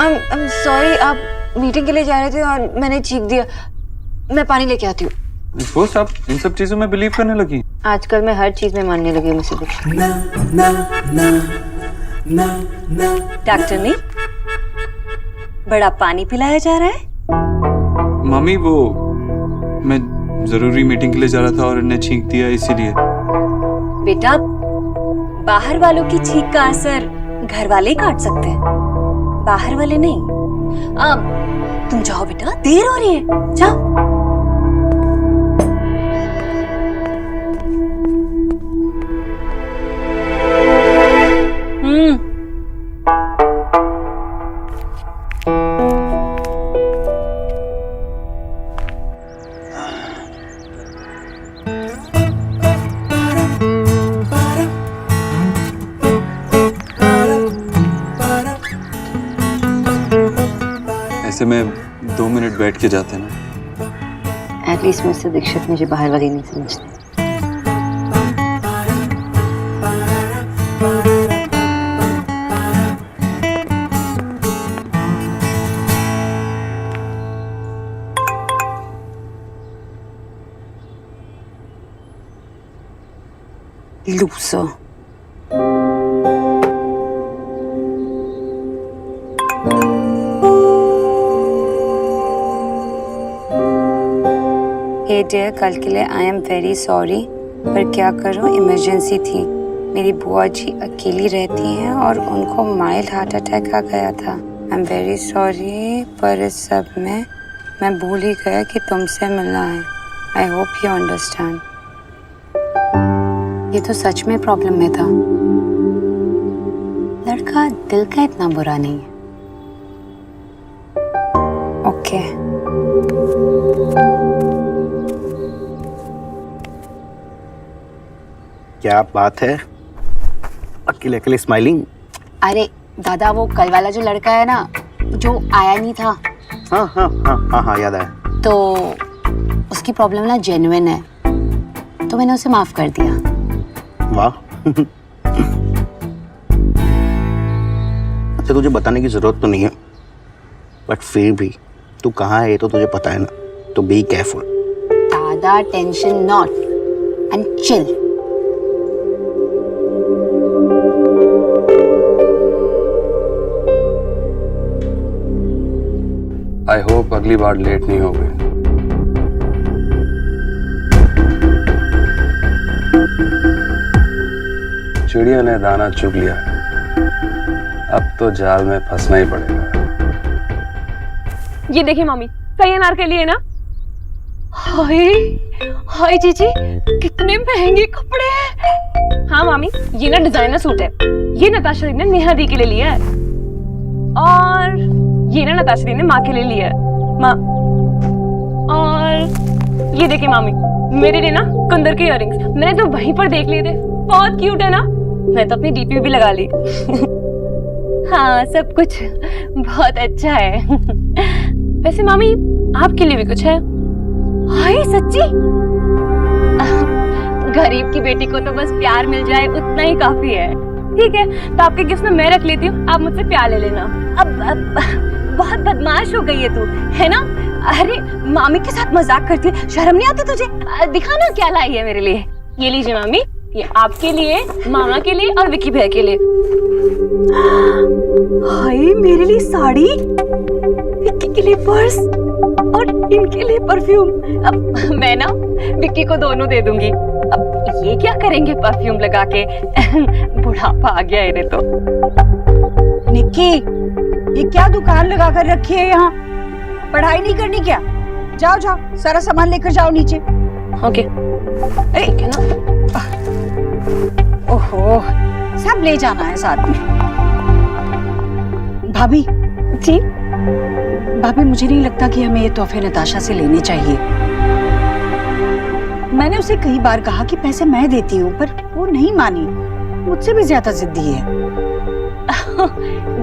I'm sorry, आप मीटिंग के लिए जा रहे थे और मैंने चीख दिया। मैं पानी लेके आती हूँ। मिस बोस आप इन सब चीजों में बिलीव करने लगी? आजकल मैं हर चीज में मानने लगी हूँ मुझसे कुछ। डॉक्टर ने बड़ा पानी पिलाया जा रहा है। मम्मी वो मैं जरूरी मीटिंग के लिए जा रहा था और इन्हें छींक दिया इसीलिए। बेटा बाहर वालों की छींक का असर घर वाले ही काट सकते हैं, बाहर वाले नहीं। तुम जाओ बेटा, देर हो रही है, जाओ। ऐसे में 2 मिनट बैठ के जाते ना। एटलीस्ट मिस्टर दीक्षित मुझे बाहर वाली नहीं समझते। लूसर। हे डियर, कल के लिए आई एम वेरी सॉरी, पर क्या करूं, इमरजेंसी थी। मेरी बुआ जी अकेली रहती हैं और उनको माइल्ड हार्ट अटैक आ गया था। आई एम वेरी सॉरी, पर इस सब में मैं भूल ही गया कि तुमसे मिलना है। I hope you understand. ये तो सच में प्रॉब्लम में था। लड़का दिल का इतना बुरा नहीं है। ओके। क्या बात है, अकेले अकेले स्माइलिंग? अरे दादा, वो कल वाला जो लड़का है ना, जो आया नहीं था। हाँ हाँ हाँ हाँ हाँ, याद आया। तो उसकी प्रॉब्लम ना जेन्युइन है, तो मैंने उसे माफ कर दिया। वाह। अच्छा, तुझे बताने की जरूरत तो नहीं है, बट फिर भी तू कहाँ है ये तो तुझे पता है ना, तो बी केयरफुल। दादा, tension not and chill. I hope अगली बार लेट नहीं हो गए। चिड़िया ने दाना चुग लिया, अब तो जाल में फंसना ही पड़ेगा। ये देखिए मामी, सही अनारकली है ना? हाय हाय जीजी, कितने महंगे कपड़े हैं। हाँ मामी, ये ना डिजाइनर सूट है। ये नताशा दी ने नेहा दी के लिए लिया है, और ये ना नताशा दी ने माँ के लिए लिया है। माँ, और ये देखिए मामी, मेरे लिए ना कुंदर के इयररिंग्स मैंने तो वहीं पर देख लिए थे, बहुत क्यूट है ना। मैं तो अपनी डीपी भी लगा ली। हाँ, सब कुछ बहुत अच्छा है। वैसे मामी, आपके लिए भी कुछ है? हाय सच्ची? गरीब की बेटी को तो बस प्यार मिल जाए उतना ही काफी है। ठीक है, तो आपके गिफ्ट में मैं रख लेती हूँ, आप मुझसे प्यार ले लेना। अब बहुत बदमाश हो गई है तू, है ना? अरे मामी के साथ मजाक करती है, शर्म नहीं आती तुझे? दिखा ना क्या लाई है मेरे लिए। ये लीजिए मामी, ये आपके लिए, मामा के लिए और विकी भैया के लिए। हाय, मेरे लिए साड़ी, विक्की के लिए पर्स और इनके लिए परफ्यूम। अब मैं ना विक्की को दोनों दे दूंगी। अब ये क्या करेंगे परफ्यूम लगा के? बुढ़ापा आ गया इन्हें तो। निक्की, ये क्या दुकान लगा कर रखी है यहाँ? पढ़ाई नहीं करनी क्या? जाओ जाओ, सारा सामान लेकर जाओ नीचे। ओके। अरे क्या ना? ओहो, सब ले जाना है साथ में। भाभी जी? भाभी, मुझे नहीं लगता कि हमें ये तोहफे नताशा से लेने चाहिए। मैंने उसे कई बार कहा कि पैसे मैं देती हूँ, पर वो नहीं मानी। मुझसे भी ज्यादा जिद्दी है।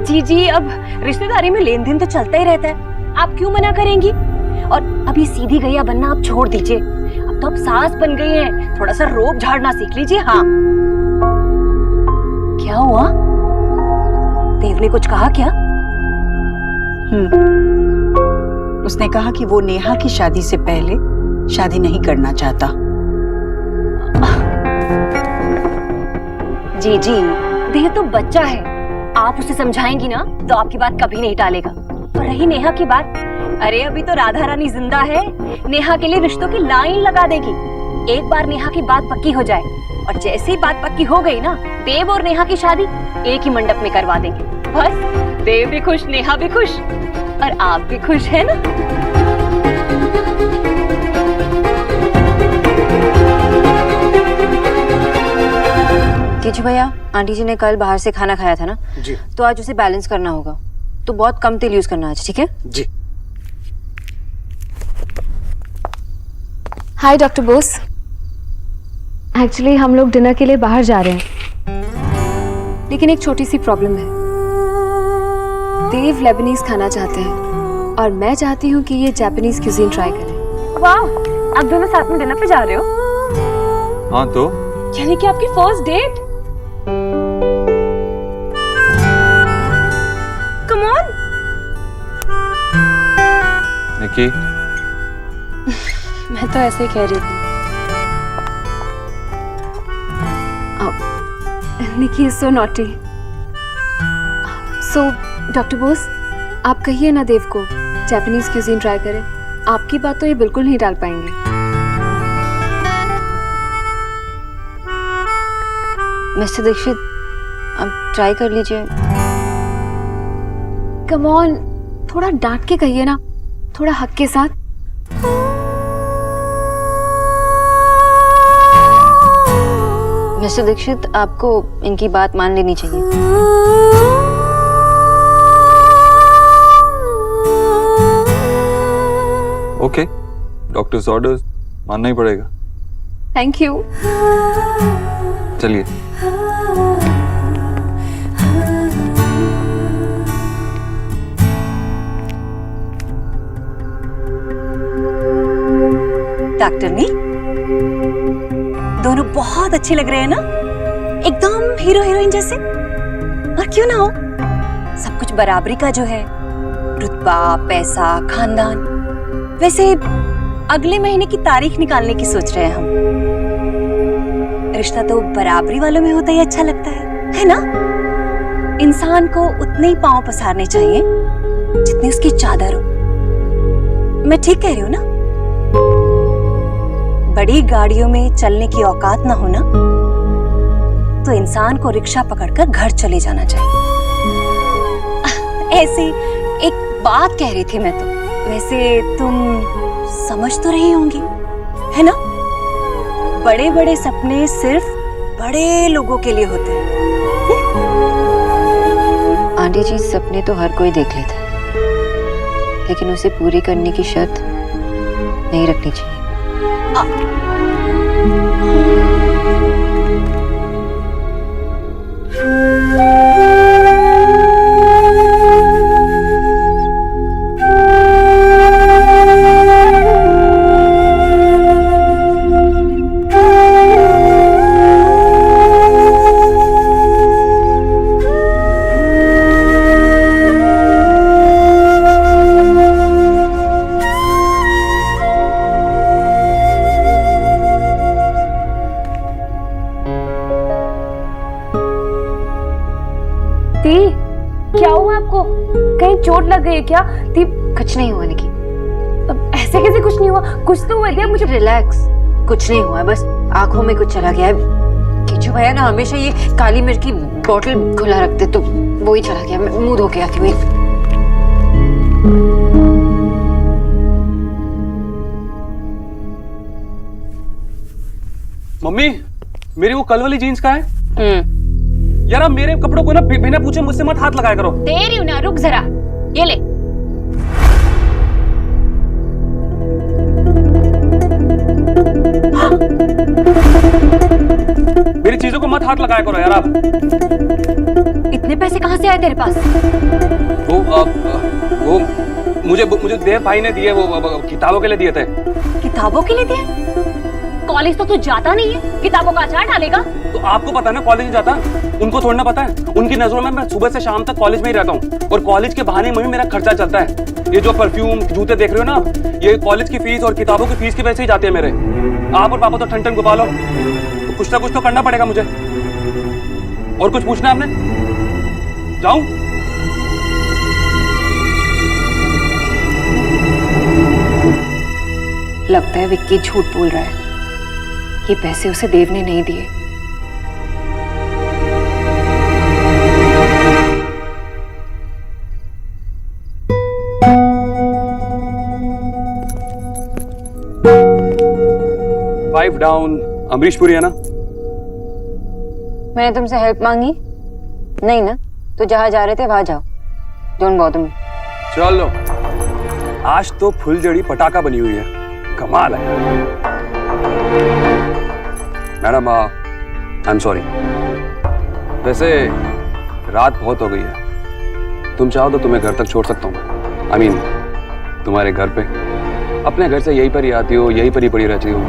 जी जी, अब रिश्तेदारी में लेन देन तो चलता ही रहता है, आप क्यों मना करेंगी? और अभी सीधी गैया बनना आप छोड़ दीजिए, अब तो आप सास बन गई हैं, थोड़ा सा रोब झाड़ना सीख लीजिए। हाँ, क्या हुआ? देव ने कुछ कहा क्या? उसने कहा कि वो नेहा की शादी से पहले शादी नहीं करना चाहता। जी जी, देव तो बच्चा है, आप उसे समझाएंगी ना तो आपकी बात कभी नहीं टालेगा। और रही नेहा की बात, अरे अभी तो राधा रानी जिंदा है, नेहा के लिए रिश्तों की लाइन लगा देगी। एक बार नेहा की बात पक्की हो जाए, और जैसे ही बात पक्की हो गई ना, देव और नेहा की शादी एक ही मंडप में करवा देंगे। बस देव भी खुश, नेहा भी खुश और आप भी खुश है ना? केजू भैया, आंटी जी ने कल बाहर से खाना खाया था ना? जी। तो आज उसे बैलेंस करना होगा, तो बहुत कम तेल यूज करना आज, ठीक है? जी। Hi doctor Bose. एक्चुअली हम लोग डिनर के लिए बाहर जा रहे हैं, लेकिन एक छोटी सी प्रॉब्लम है। देव लेबनीज खाना चाहते हैं और मैं चाहती हूँ कि ये जापानीज क्यूजीन ट्राई करें। वाह, आप दोनों साथ में डिनर पे जा रहे हो? हाँ तो यानी कि आपकी first date? Come on. Nikki, मैं तो ऐसे ही कह रही थी। Nikki is so naughty. So doctor Bose, आप कहिए ना देव को जापानीज क्यूजीन ट्राई करें। आपकी बात तो ये बिल्कुल नहीं टाल पाएंगे। मिस्टर दीक्षित, आप ट्राई कर लीजिए। कम ऑन, थोड़ा डांट के कहिए ना, थोड़ा हक के साथ। मिस्टर दीक्षित, आपको इनकी बात मान लेनी चाहिए। ओके, डॉक्टर्स ऑर्डर्स मानना ही पड़ेगा। Thank you. चलिए। डॉक्टरनी, दोनों बहुत अच्छे लग रहे हैं ना, एकदम हीरो हीरोइन जैसे। और क्यों ना हो, सब कुछ बराबरी का जो है, रुतबा, पैसा, खानदान। वैसे अगले महीने की तारीख निकालने की सोच रहे हैं हम। रिश्ता तो बराबरी वालों में होता ही अच्छा लगता है ना? इंसान को उतने ही पांव पसारने चाहिए जितनी उसकी चादर हो। मैं ठीक कह रही हूँ ना? बड़ी गाड़ियों में चलने की औकात ना हो ना, तो इंसान को रिक्शा पकड़कर घर चले जाना चाहिए। ऐसे एक बात कह रही थी मैं तो। वैसे तुम समझ तो रही होंगी, है ना? बड़े बड़े सपने सिर्फ बड़े लोगों के लिए होते हैं। आंटी जी, सपने तो हर कोई देख लेता है, लेकिन उसे पूरी करने की शर्त नहीं रखनी चाहिए। क्या हुआ आपको? कहीं चोट लग गई है क्या? दी, कुछ नहीं हुआ निकी। अब ऐसे कैसे कुछ नहीं हुआ? कुछ तो हुआ दिया मुझे। रिलैक्स, कुछ नहीं हुआ, बस आंखों में कुछ चला गया है। केचू भैया ना हमेशा ये काली मिर्च की बोतल खुला रखते, तो वो ही चला गया। मैं मुंह धो के आती हूँ। मम्मी, मेरी वो कल वाली जीन्स का है? यार आप मेरे कपड़ों को ना बिना पूछे मुझसे मत हाथ लगाया करो। दे रही हूं ना, रुक जरा। ये ले। मेरी चीजों को मत हाथ लगाया करो यार आप। इतने पैसे कहाँ से आए तेरे पास? वो मुझे देव भाई ने दिए, वो किताबों के लिए दिए थे। किताबों के लिए दिए? कॉलेज तो तू जाता नहीं है, किताबों का अचार डालेगा? तो आपको पता है ना कॉलेज जाता, उनको थोड़ा ना पता है। उनकी नजरों में मैं सुबह से शाम तक कॉलेज में ही रहता हूँ, और कॉलेज के बहाने में ही मेरा खर्चा चलता है। ये जो परफ्यूम, जूते देख रहे हो ना, ये कॉलेज की फीस और किताबों की फीस की वजह से ही जाते हैं मेरे। आप और पापा तो ठन ठन गोपाल हो, तो कुछ ना कुछ तो करना पड़ेगा मुझे। और कुछ पूछना है आपने? जाऊं? लगता है विक्की झूठ बोल रहा है। ये पैसे उसे देव ने नहीं दिए। 5 डाउन, अमरीशपुरी है ना? मैंने तुमसे हेल्प मांगी नहीं ना, तो जहाँ जा रहे थे वहां जाओ, डोंट बॉदर मी। चलो, आज तो फुलझड़ी पटाखा बनी हुई है, कमाल है। मैडम आई एम सॉरी, वैसे रात बहुत हो गई है, तुम चाहो तो तुम्हें घर तक छोड़ सकता हूँ। आई मीन तुम्हारे घर पे, अपने घर से यहीं पर ही आती हो, यहीं पर ही पड़ी रहती हो,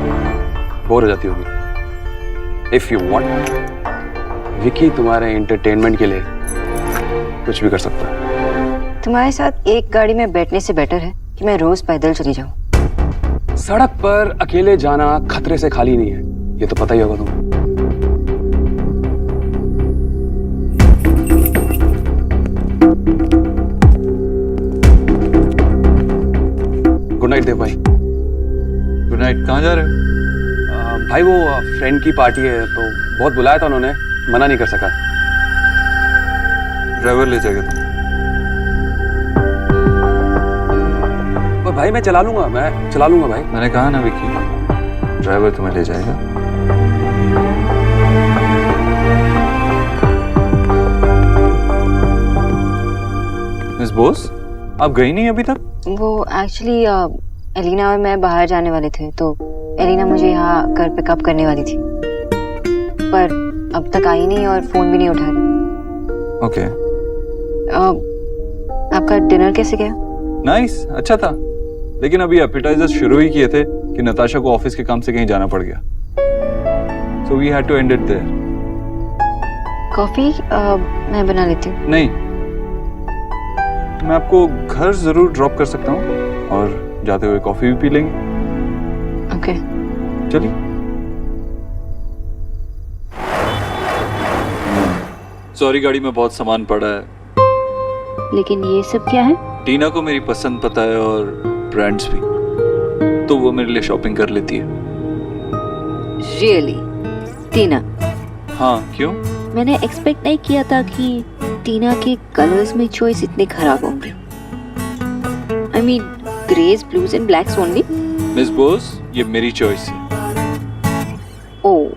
बोर हो जाती होगी। इफ यू वांट, विकी तुम्हारे एंटरटेनमेंट के लिए कुछ भी कर सकता है। तुम्हारे साथ एक गाड़ी में बैठने से बेटर है कि मैं रोज पैदल चली जाऊं। सड़क पर अकेले जाना खतरे से खाली नहीं है, ये तो पता ही होगा तुम्हें। गुड नाइट देव भाई। Good night. कहाँ जा रहे हो? भाई वो फ्रेंड की पार्टी है, तो बहुत बुलाया था उन्होंने, मना नहीं कर सका। ड्राइवर ले जाएगा तुम? और भाई मैं चला लूंगा भाई। मैंने कहा ना विकी, ड्राइवर तुम्हें ले जाएगा। मिस बोस, आप गई नहीं अभी तक? वो एक्चुअली एलिना और मैं बाहर जाने वाले थे, तो एलिना मुझे यहाँ घर पिकअप करने वाली थी, पर अब तक आई नहीं और फोन भी नहीं उठा रही। ओके। आपका डिनर कैसे गया? नाइस, अच्छा था, लेकिन अभी एपेटाइजर शुरू ही किए थे कि नताशा को ऑफिस के काम से कहीं जाना पड़ गया, so we had to end it there. Coffee मैं बना लेती हूँ। नहीं, मैं आपको घर जरूर ड्रॉप कर सकता हूँ और जाते हुए कॉफी भी पी लेंगे। ओके। चलिए। सॉरी, गाड़ी में बहुत सामान पड़ा है। लेकिन ये सब क्या है? टीना को मेरी पसंद पता है और ब्रांड्स भी, तो वो मेरे लिए शॉपिंग कर लेती है। रियली? टीना? हाँ, क्यों? मैंने एक्सपेक्ट नहीं किया था कि टीना के कलर्स में चॉइस इतने खराब होंगे। I mean greys, blues and blacks only. Miss Bose, ये मेरी चॉइस है। ओ,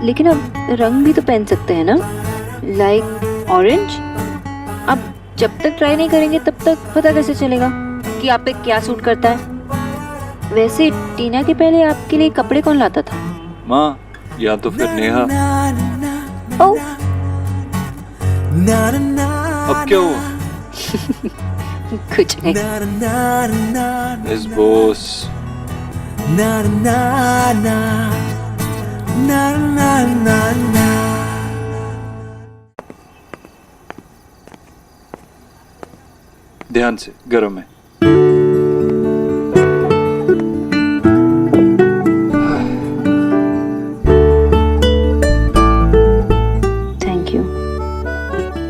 लेकिन अब रंग भी तो पहन सकते हैं ना, लाइक ऑरेंज। अब जब तक ट्राई नहीं करेंगे तब तक पता कैसे चलेगा कि आप पे क्या सूट करता है। वैसे टीना के पहले आपके लिए कपड़े कौन लाता था? माँ, या तो फिर नेहा। ओ, अब क्या हुआ? कुछ नहीं। मिस बोस, ध्यान से, गरम है। Thank you.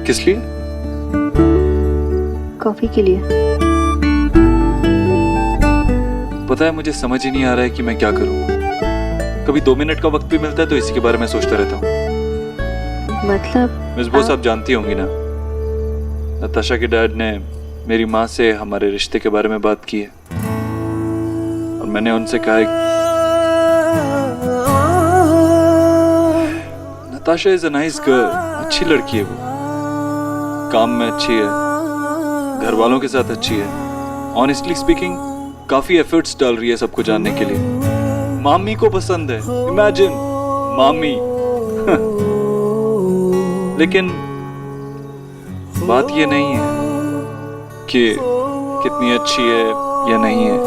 किस लिए? कॉफी के लिए। पता है, मुझे समझ ही नहीं आ रहा है कि मैं क्या करूं। कभी 2 मिनट का वक्त भी मिलता है तो इसी के बारे में सोचता रहता हूँ। मतलब? मिस बोस, आप जानती होंगी ना, नताशा के डैड ने मेरी माँ से हमारे रिश्ते के बारे में बात की है और मैंने उनसे कहा है Natasha is a nice girl, अच्छी लड़की है वो, काम में अच्छी है, घर वालों के साथ अच्छी है, ऑनेस्टली स्पीकिंग काफी एफर्ट्स डाल रही है सबको जानने के लिए। मामी को पसंद है, इमेजिन, मामी। लेकिन बात ये नहीं है कि कितनी अच्छी है या नहीं है।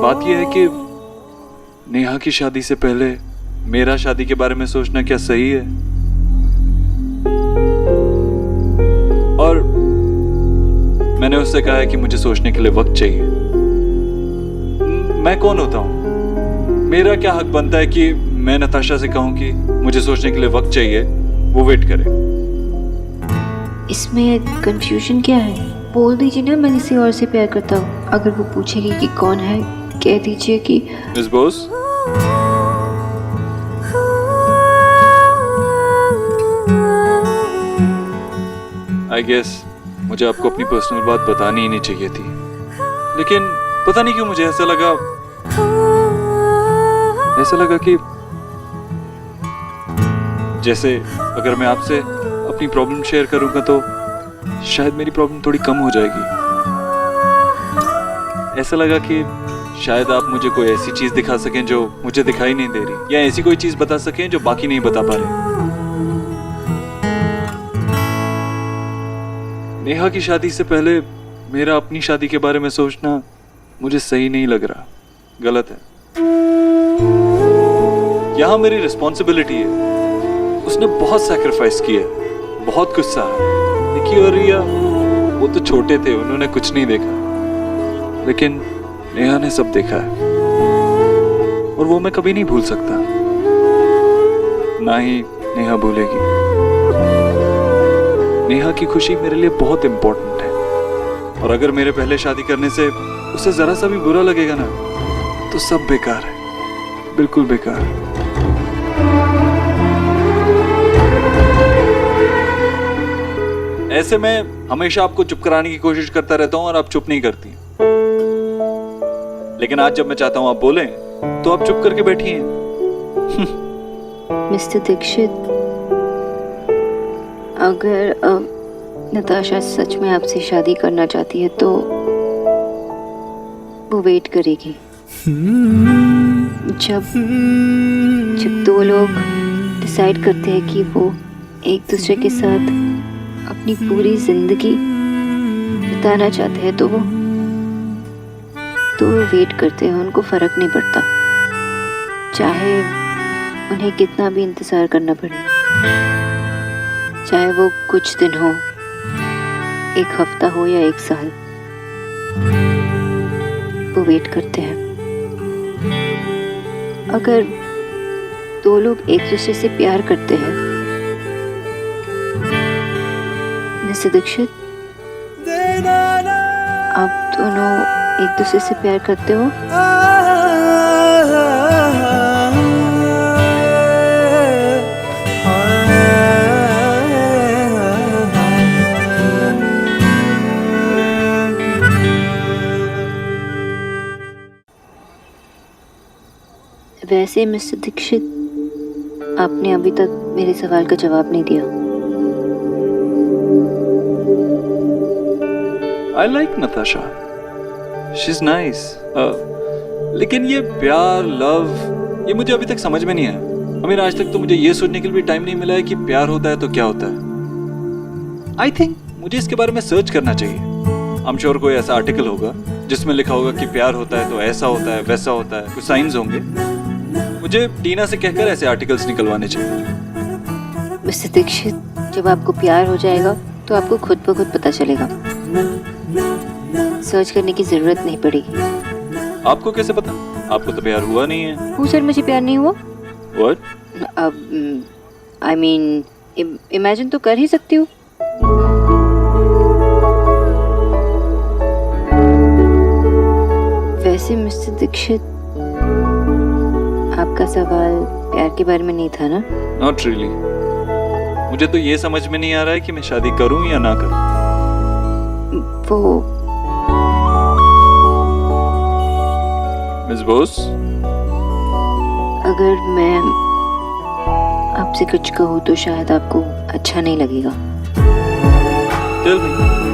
बात यह है कि नेहा की शादी से पहले मेरा शादी के बारे में सोचना क्या सही है? और मैंने उससे कहा है कि मुझे सोचने के लिए वक्त चाहिए। मैं कौन होता हूँ? मेरा क्या हक बनता है कि मैं नताशा से कहूँ कि मुझे सोचने के लिए वक्त चाहिए, वो वेट करे? इसमें कंफ्यूजन क्या है? बोल दीजिए ना मैं किसी और से प्यार करता हूँ। अगर वो पूछेगी कि कौन है, कह दीजिए कि मिस बोस, आई गेस मुझे आपको अपनी पर्सनल बात बतानी ही नहीं चाहिए थी, लेकिन पता नहीं क्यों मुझे ऐसा लगा ऐसा लगा कि जैसे अगर मैं आपसे अपनी प्रॉब्लम शेयर करूंगा तो शायद मेरी प्रॉब्लम थोड़ी कम हो जाएगी। ऐसा लगा कि शायद आप मुझे कोई ऐसी चीज दिखा सकें जो मुझे दिखाई नहीं दे रही, या ऐसी कोई चीज बता सकें जो बाकी नहीं बता पा रहे। नेहा की शादी से पहले मेरा अपनी शादी के बारे में सोचना मुझे सही नहीं लग रहा, गलत है। यहां मेरी रिस्पॉन्सिबिलिटी है। उसने बहुत सैक्रिफाइस किया, बहुत कुछ सहा। निकी और रिया वो तो छोटे थे, उन्होंने कुछ नहीं देखा, लेकिन नेहा ने सब देखा है और वो मैं कभी नहीं भूल सकता, ना ही नेहा भूलेगी। नेहा की खुशी मेरे लिए बहुत इंपॉर्टेंट है, और अगर मेरे पहले शादी करने से उसे जरा सा भी बुरा लगेगा ना तो सब बेकार है, बिल्कुल बेकार। ऐसे में हमेशा आपको चुप कराने की कोशिश करता रहता हूं और आप चुप नहीं करती, लेकिन आज जब मैं चाहता हूं आप बोलें तो आप चुप करके बैठी हैं। मिस्टर दीक्षित, अगर नताशा सच में आपसे शादी करना चाहती है तो वो वेट करेगी। जब दो लोग डिसाइड करते हैं कि वो एक दूसरे के साथ अपनी पूरी जिंदगी बिताना चाहते हैं तो वो वेट करते हैं, उनको फर्क नहीं पड़ता, चाहे उन्हें कितना भी इंतजार करना पड़े, चाहे वो कुछ दिन हो, एक हफ्ता हो या एक साल, वो वेट करते हैं। अगर दो लोग एक दूसरे से प्यार करते हैं, मिस्टर दीक्षित, आप दोनों एक दूसरे से प्यार करते हो? वैसे मिस्टर दीक्षित, आपने अभी तक मेरे सवाल का जवाब नहीं दिया। I like Natasha. She's nice. लेकिन ये प्यार, लव, ये मुझे अभी तक समझ में नहीं आया। आज तक तो मुझे ये सोचने के लिए भी टाइम नहीं मिला है कि प्यार होता है तो क्या होता है। आई थिंक मुझे इसके बारे में सर्च करना चाहिए। I'm sure कोई ऐसा आर्टिकल होगा जिसमें लिखा होगा कि प्यार होता है तो ऐसा होता है, वैसा होता है, कुछ साइंस होंगे। मुझे टीना से कहकर ऐसे आर्टिकल्स निकलवाने चाहिए। मिस्टर दीक्षित, जब आपको प्यार हो जाएगा तो आपको खुद ब खुद पता चलेगा, सर्च करने की जरूरत नहीं पड़ेगी। आपको कैसे पता? आपको तो प्यार हुआ नहीं है। हो सर, मुझे प्यार नहीं हुआ। What? अब आई मीन इमेजिन तो कर ही सकती हूँ। वैसे मिस्टर दीक्षित, आपका सवाल प्यार के बारे में नहीं था ना? Not really. मुझे तो ये समझ में नहीं आ रहा है कि मैं शादी करूं या ना करूं। वो मिस बोस, अगर मैं आपसे कुछ कहूँ तो शायद आपको अच्छा नहीं लगेगा। Tell me.